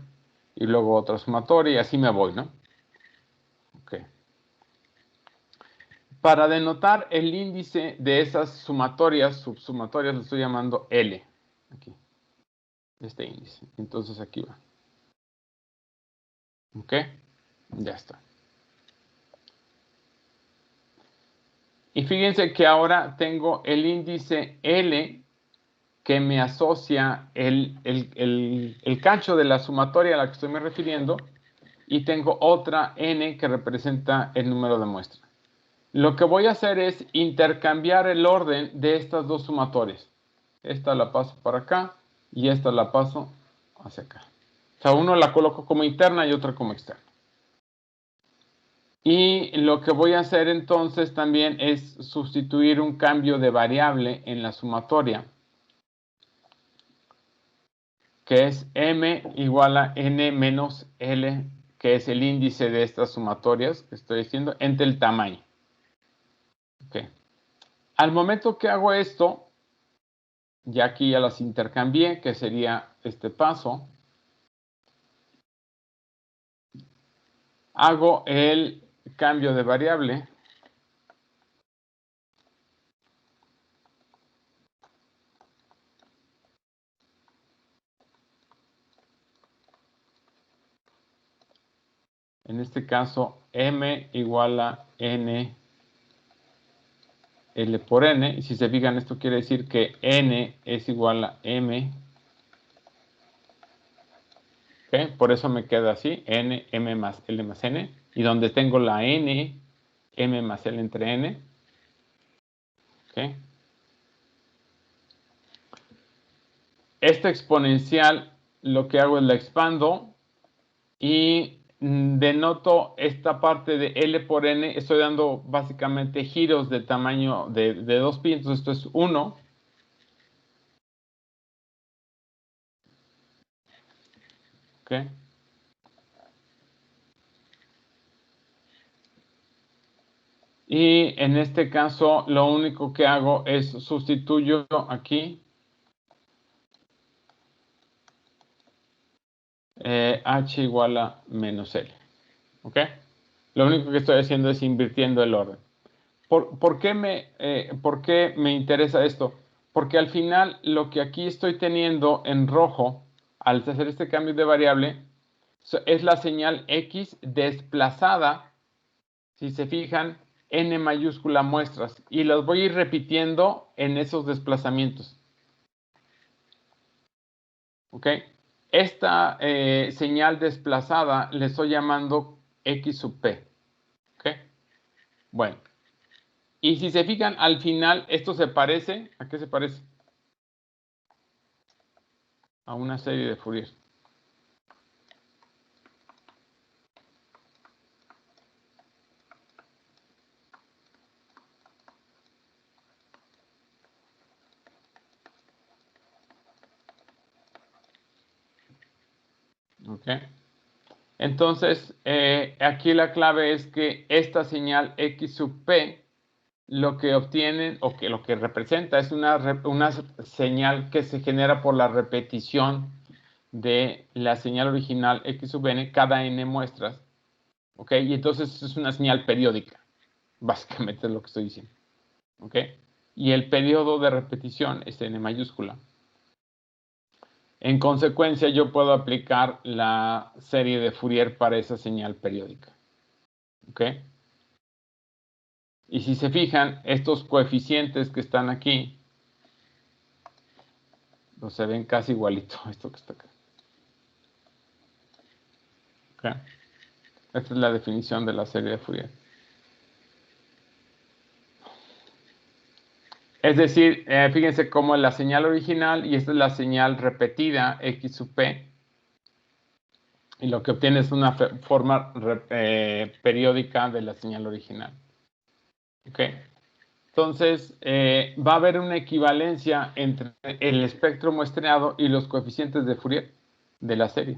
y luego otra sumatoria y así me voy, ¿no? Ok. Para denotar el índice de esas sumatorias, subsumatorias, lo estoy llamando L. Aquí. Este índice. Entonces aquí va. ¿Ok? Ya está. Y fíjense que ahora tengo el índice L que me asocia el cacho de la sumatoria a la que estoy me refiriendo y tengo otra N que representa el número de muestra. Lo que voy a hacer es intercambiar el orden de estas dos sumatorias. Esta la paso para acá y esta la paso hacia acá. O sea, uno la coloco como interna y otra como externa. Y lo que voy a hacer entonces también es sustituir un cambio de variable en la sumatoria. que es m igual a n menos L, que es el índice de estas sumatorias que estoy diciendo, entre el tamaño. Okay. Al momento que hago esto, ya aquí ya las intercambié, que sería este paso. Hago el cambio de variable. En este caso, m igual a n L por n. Y si se fijan, esto quiere decir que n es igual a m. ¿Okay? Por eso me queda así, n, m más L más n. Y donde tengo la n, m más L entre n. ¿Okay? Esta exponencial lo que hago es la expando y denoto esta parte de L por N. Estoy dando básicamente giros de tamaño de 2pi, entonces esto es 1. ¿Ok? Y en este caso lo único que hago es sustituyo aquí h igual a menos L. ¿Ok? Lo único que estoy haciendo es invirtiendo el orden. ¿Por qué me interesa esto? Porque al final lo que aquí estoy teniendo en rojo, al hacer este cambio de variable, es la señal X desplazada, si se fijan, n mayúscula muestras. Y los voy a ir repitiendo en esos desplazamientos. ¿Ok? Esta señal desplazada le estoy llamando X sub P. ¿Ok? Bueno. Y si se fijan, al final, esto se parece, ¿a qué se parece? A una serie de Fourier. ¿Ok? Entonces, aquí la clave es que esta señal X sub P, lo que obtienen, o que lo que representa, es una señal que se genera por la repetición de la señal original X sub n cada n muestras. ¿Ok? Y entonces es una señal periódica. Básicamente es lo que estoy diciendo. ¿Ok? Y el periodo de repetición es n mayúscula. En consecuencia, yo puedo aplicar la serie de Fourier para esa señal periódica. ¿Ok? Y si se fijan, estos coeficientes que están aquí, pues se ven casi igualito a esto que está acá. ¿Ok? Esta es la definición de la serie de Fourier. Es decir, fíjense cómo es la señal original y esta es la señal repetida X sub P. Y lo que obtiene es una forma periódica de la señal original. ¿Ok? Entonces, va a haber una equivalencia entre el espectro muestreado y los coeficientes de Fourier de la serie.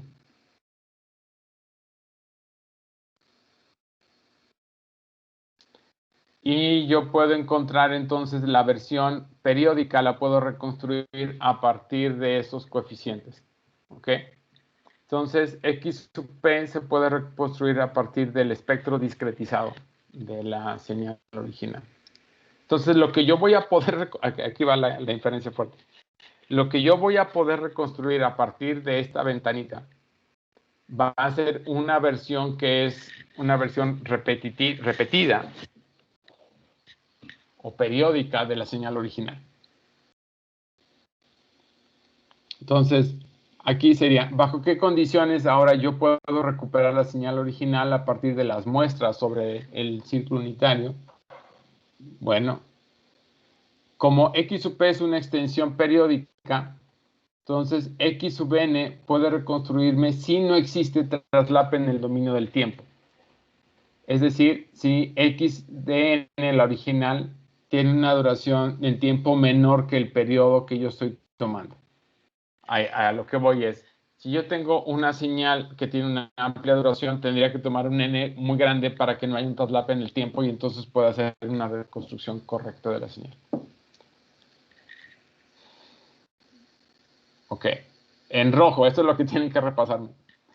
Y yo puedo encontrar entonces la versión periódica, la puedo reconstruir a partir de esos coeficientes. ¿Ok? Entonces, X sub P se puede reconstruir a partir del espectro discretizado de la señal original. Entonces, lo que yo voy a poder... Aquí va la inferencia fuerte. Lo que yo voy a poder reconstruir a partir de esta ventanita va a ser una versión que es una versión repetida o periódica de la señal original. Entonces, aquí sería, ¿bajo qué condiciones ahora yo puedo recuperar la señal original a partir de las muestras sobre el círculo unitario? Bueno, como X sub P es una extensión periódica, entonces X sub n puede reconstruirme si no existe traslape en el dominio del tiempo. Es decir, si X de n, la original, tiene una duración en tiempo menor que el periodo que yo estoy tomando. a lo que voy es, si yo tengo una señal que tiene una amplia duración, tendría que tomar un n muy grande para que no haya un traslape en el tiempo y entonces pueda hacer una reconstrucción correcta de la señal. Ok, en rojo, esto es lo que tienen que repasarme.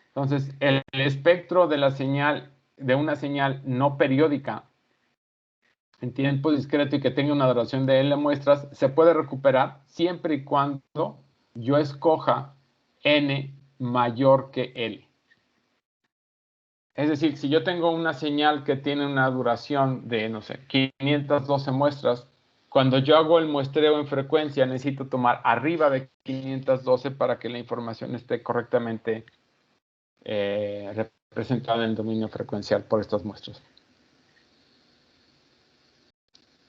Entonces, el espectro de la señal, de una señal no periódica en tiempo discreto y que tenga una duración de L muestras, se puede recuperar siempre y cuando yo escoja N mayor que L. Es decir, si yo tengo una señal que tiene una duración de, no sé, 512 muestras, cuando yo hago el muestreo en frecuencia, necesito tomar arriba de 512 para que la información esté correctamente representada en el dominio frecuencial por estas muestras.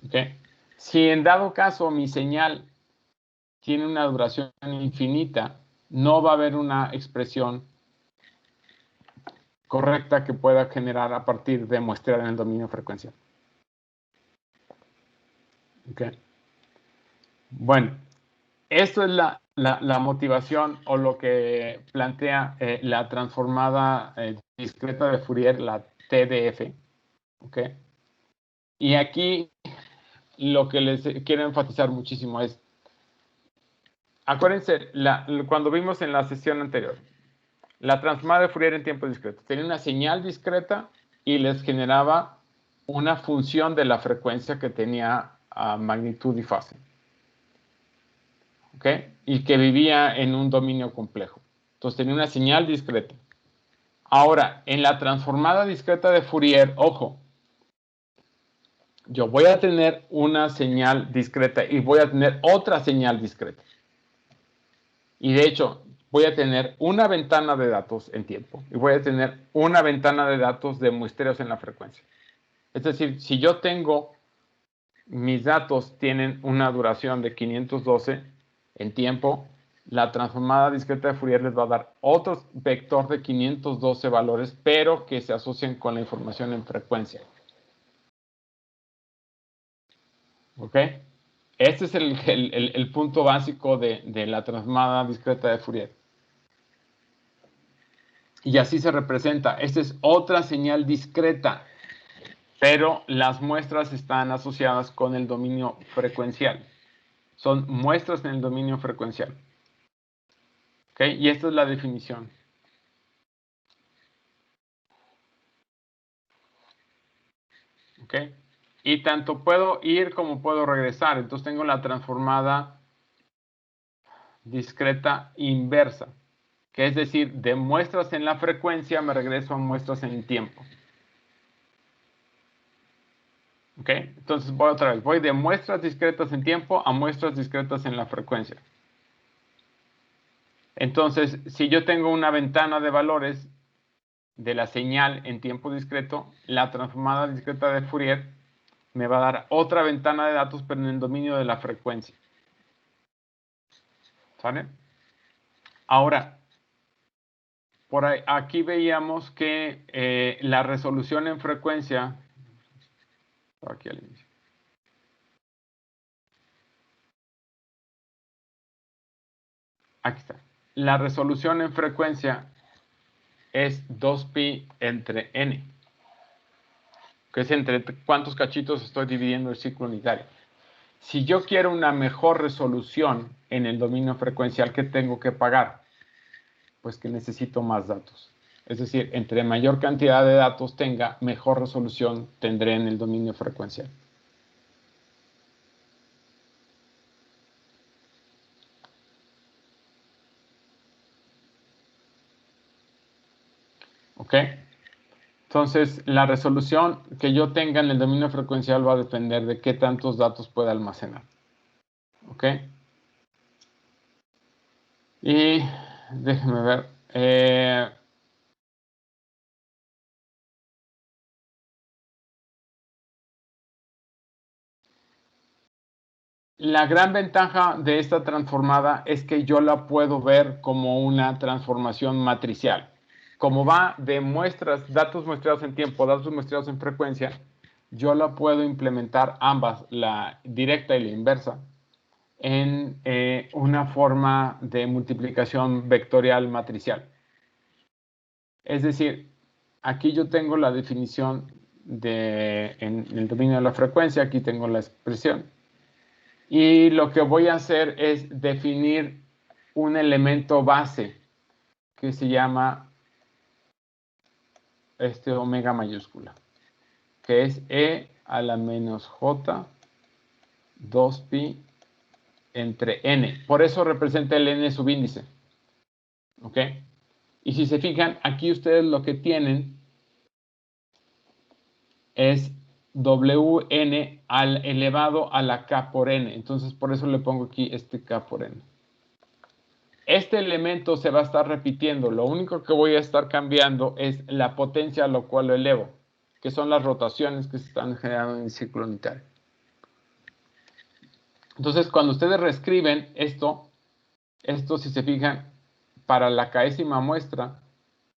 ¿Okay? Si en dado caso mi señal tiene una duración infinita, no va a haber una expresión correcta que pueda generar a partir de muestrear en el dominio frecuencial. ¿Okay? Bueno, esto es la motivación o lo que plantea la transformada discreta de Fourier, la TDF. ¿Okay? Y aquí lo que les quiero enfatizar muchísimo es, acuérdense, cuando vimos en la sesión anterior, la transformada de Fourier en tiempo discreto tenía una señal discreta y les generaba una función de la frecuencia que tenía magnitud y fase. ¿Ok? Y que vivía en un dominio complejo. Entonces tenía una señal discreta. Ahora, en la transformada discreta de Fourier, ojo, yo voy a tener una señal discreta y voy a tener otra señal discreta. Y de hecho, voy a tener una ventana de datos en tiempo y voy a tener una ventana de datos de muestreos en la frecuencia. Es decir, si yo tengo, mis datos tienen una duración de 512 en tiempo, la transformada discreta de Fourier les va a dar otro vector de 512 valores, pero que se asocian con la información en frecuencia. ¿Ok? Este es el punto básico de la transformada discreta de Fourier. Y así se representa. Esta es otra señal discreta, pero las muestras están asociadas con el dominio frecuencial. Son muestras en el dominio frecuencial. ¿Ok? Y esta es la definición. ¿Ok? Y tanto puedo ir como puedo regresar. Entonces tengo la transformada discreta inversa, que es decir, de muestras en la frecuencia me regreso a muestras en el tiempo. ¿Ok? Entonces voy otra vez. Voy de muestras discretas en tiempo a muestras discretas en la frecuencia. Entonces, si yo tengo una ventana de valores de la señal en tiempo discreto, la transformada discreta de Fourier me va a dar otra ventana de datos, pero en el dominio de la frecuencia. ¿Sale? Ahora, por ahí, aquí veíamos que la resolución en frecuencia, aquí al inicio, aquí está. La resolución en frecuencia es 2pi entre n, que es entre cuántos cachitos estoy dividiendo el ciclo unitario. Si yo quiero una mejor resolución en el dominio frecuencial, ¿qué tengo que pagar? Pues que necesito más datos. Es decir, entre mayor cantidad de datos tenga, mejor resolución tendré en el dominio frecuencial. ¿Ok? Entonces, la resolución que yo tenga en el dominio frecuencial va a depender de qué tantos datos pueda almacenar. ¿Ok? Y déjenme ver. La gran ventaja de esta transformada es que yo la puedo ver como una transformación matricial. Como va de muestras, datos muestreados en tiempo, datos muestreados en frecuencia, yo la puedo implementar ambas, la directa y la inversa, en una forma de multiplicación vectorial matricial. Es decir, aquí yo tengo la definición en el dominio de la frecuencia, aquí tengo la expresión. Y lo que voy a hacer es definir un elemento base que se llama omega mayúscula, que es E a la menos J 2pi entre n. Por eso representa el n subíndice. ¿Ok? Y si se fijan, aquí ustedes lo que tienen es wn al elevado a la k por n. Entonces, por eso le pongo aquí este k por n. Este elemento se va a estar repitiendo. Lo único que voy a estar cambiando es la potencia a la cual lo elevo, que son las rotaciones que se están generando en el círculo unitario. Entonces, cuando ustedes reescriben esto, si se fijan, para la késima muestra,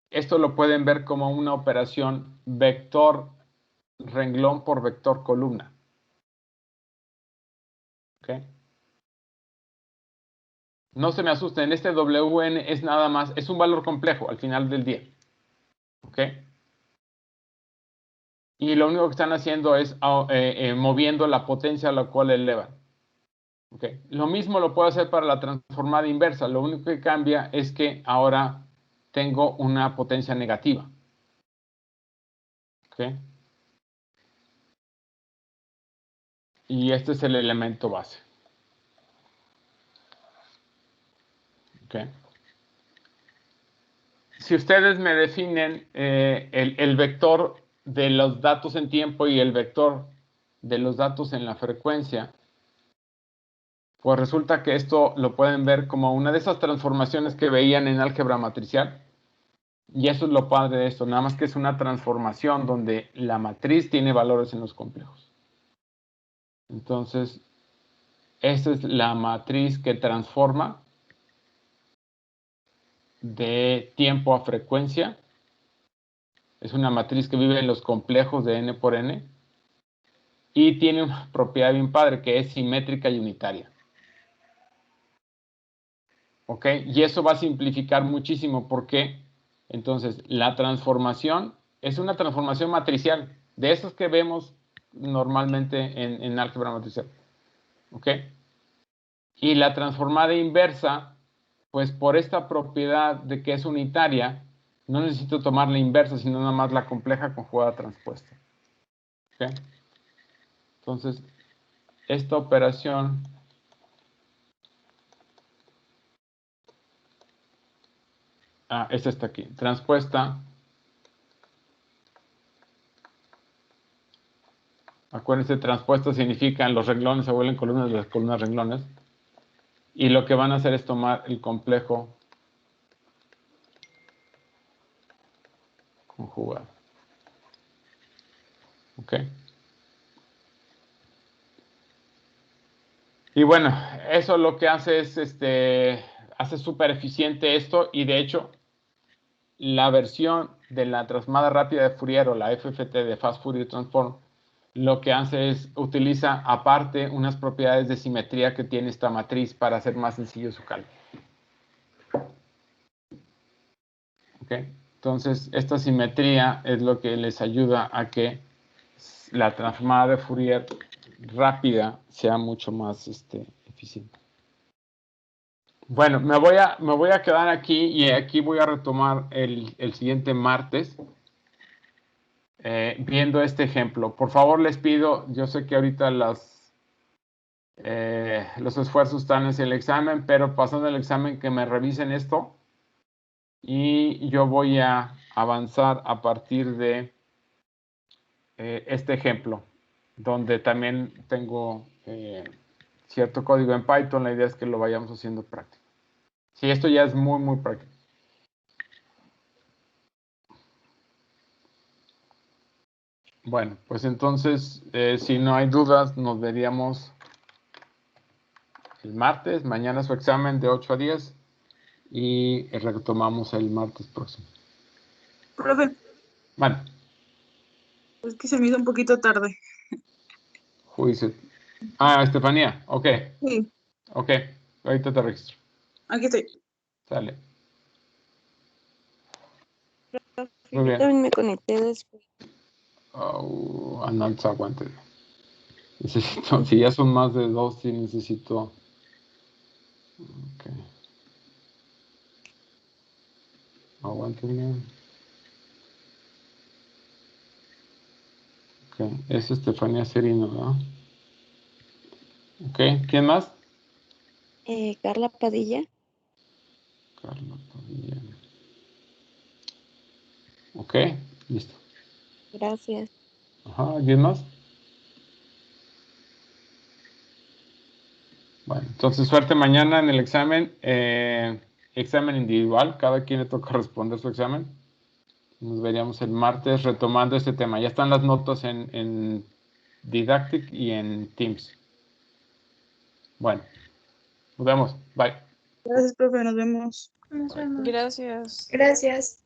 esto lo pueden ver como una operación vector renglón por vector columna. ¿Ok? No se me asusten, este wn es nada más, es un valor complejo al final del día. ¿Ok? Y lo único que están haciendo es moviendo la potencia a la cual elevan. ¿Okay? Lo mismo lo puedo hacer para la transformada inversa. Lo único que cambia es que ahora tengo una potencia negativa. ¿Okay? Y este es el elemento base. ¿Okay? Si ustedes me definen el vector de los datos en tiempo y el vector de los datos en la frecuencia, pues resulta que esto lo pueden ver como una de esas transformaciones que veían en álgebra matricial. Y eso es lo padre de esto, nada más que es una transformación donde la matriz tiene valores en los complejos. Entonces, esta es la matriz que transforma de tiempo a frecuencia. Es una matriz que vive en los complejos de n por n. Y tiene una propiedad bien padre que es simétrica y unitaria. ¿Ok? Y eso va a simplificar muchísimo porque entonces la transformación es una transformación matricial. De esas que vemos normalmente en álgebra matricial. ¿Ok? Y la transformada inversa, pues por esta propiedad de que es unitaria, no necesito tomar la inversa, sino nada más la compleja conjugada transpuesta. ¿Ok? Entonces, esta operación esta está aquí, transpuesta. Acuérdense, transpuesta significa los renglones se vuelven columnas y las columnas renglones. Y lo que van a hacer es tomar el complejo conjugado. ¿Ok? Y bueno, eso lo que hace es, hace súper eficiente esto y de hecho, la versión de la transformada rápida de Fourier o la FFT de Fast Fourier Transform, lo que hace es, utiliza aparte unas propiedades de simetría que tiene esta matriz para hacer más sencillo su cálculo. ¿Ok? Entonces, esta simetría es lo que les ayuda a que la transformada de Fourier rápida sea mucho más eficiente. Bueno, me voy a quedar aquí y aquí voy a retomar el siguiente martes viendo este ejemplo. Por favor, les pido, yo sé que ahorita los esfuerzos están en el examen, pero pasando el examen que me revisen esto y yo voy a avanzar a partir de este ejemplo, donde también tengo cierto código en Python. La idea es que lo vayamos haciendo práctico. Sí, esto ya es muy, muy práctico. Bueno, pues entonces, si no hay dudas, nos veríamos el martes. Mañana su examen de 8 a 10 y retomamos el martes próximo. Profe, Bueno. es que se me hizo un poquito tarde. Juicio. Estefanía, ok. Sí. Ok, ahorita te registro. Aquí estoy. Sale. Muy Yo bien. también me conecté después. No, aguante. Necesito, si ya son más de 2, sí necesito. Ok. Aguántenme. Ok, es Estefanía Serino, ¿verdad? Ok, ¿quién más? Carla Padilla. Carla Padilla. Ok, listo. Gracias. Ajá, ¿quién más? Bueno, entonces suerte mañana en el examen. Examen individual, cada quien le toca responder su examen. Nos veríamos el martes retomando este tema. Ya están las notas en Didactic y en Teams. Bueno, nos vemos. Bye. Gracias, profe. Nos vemos. Gracias. Gracias.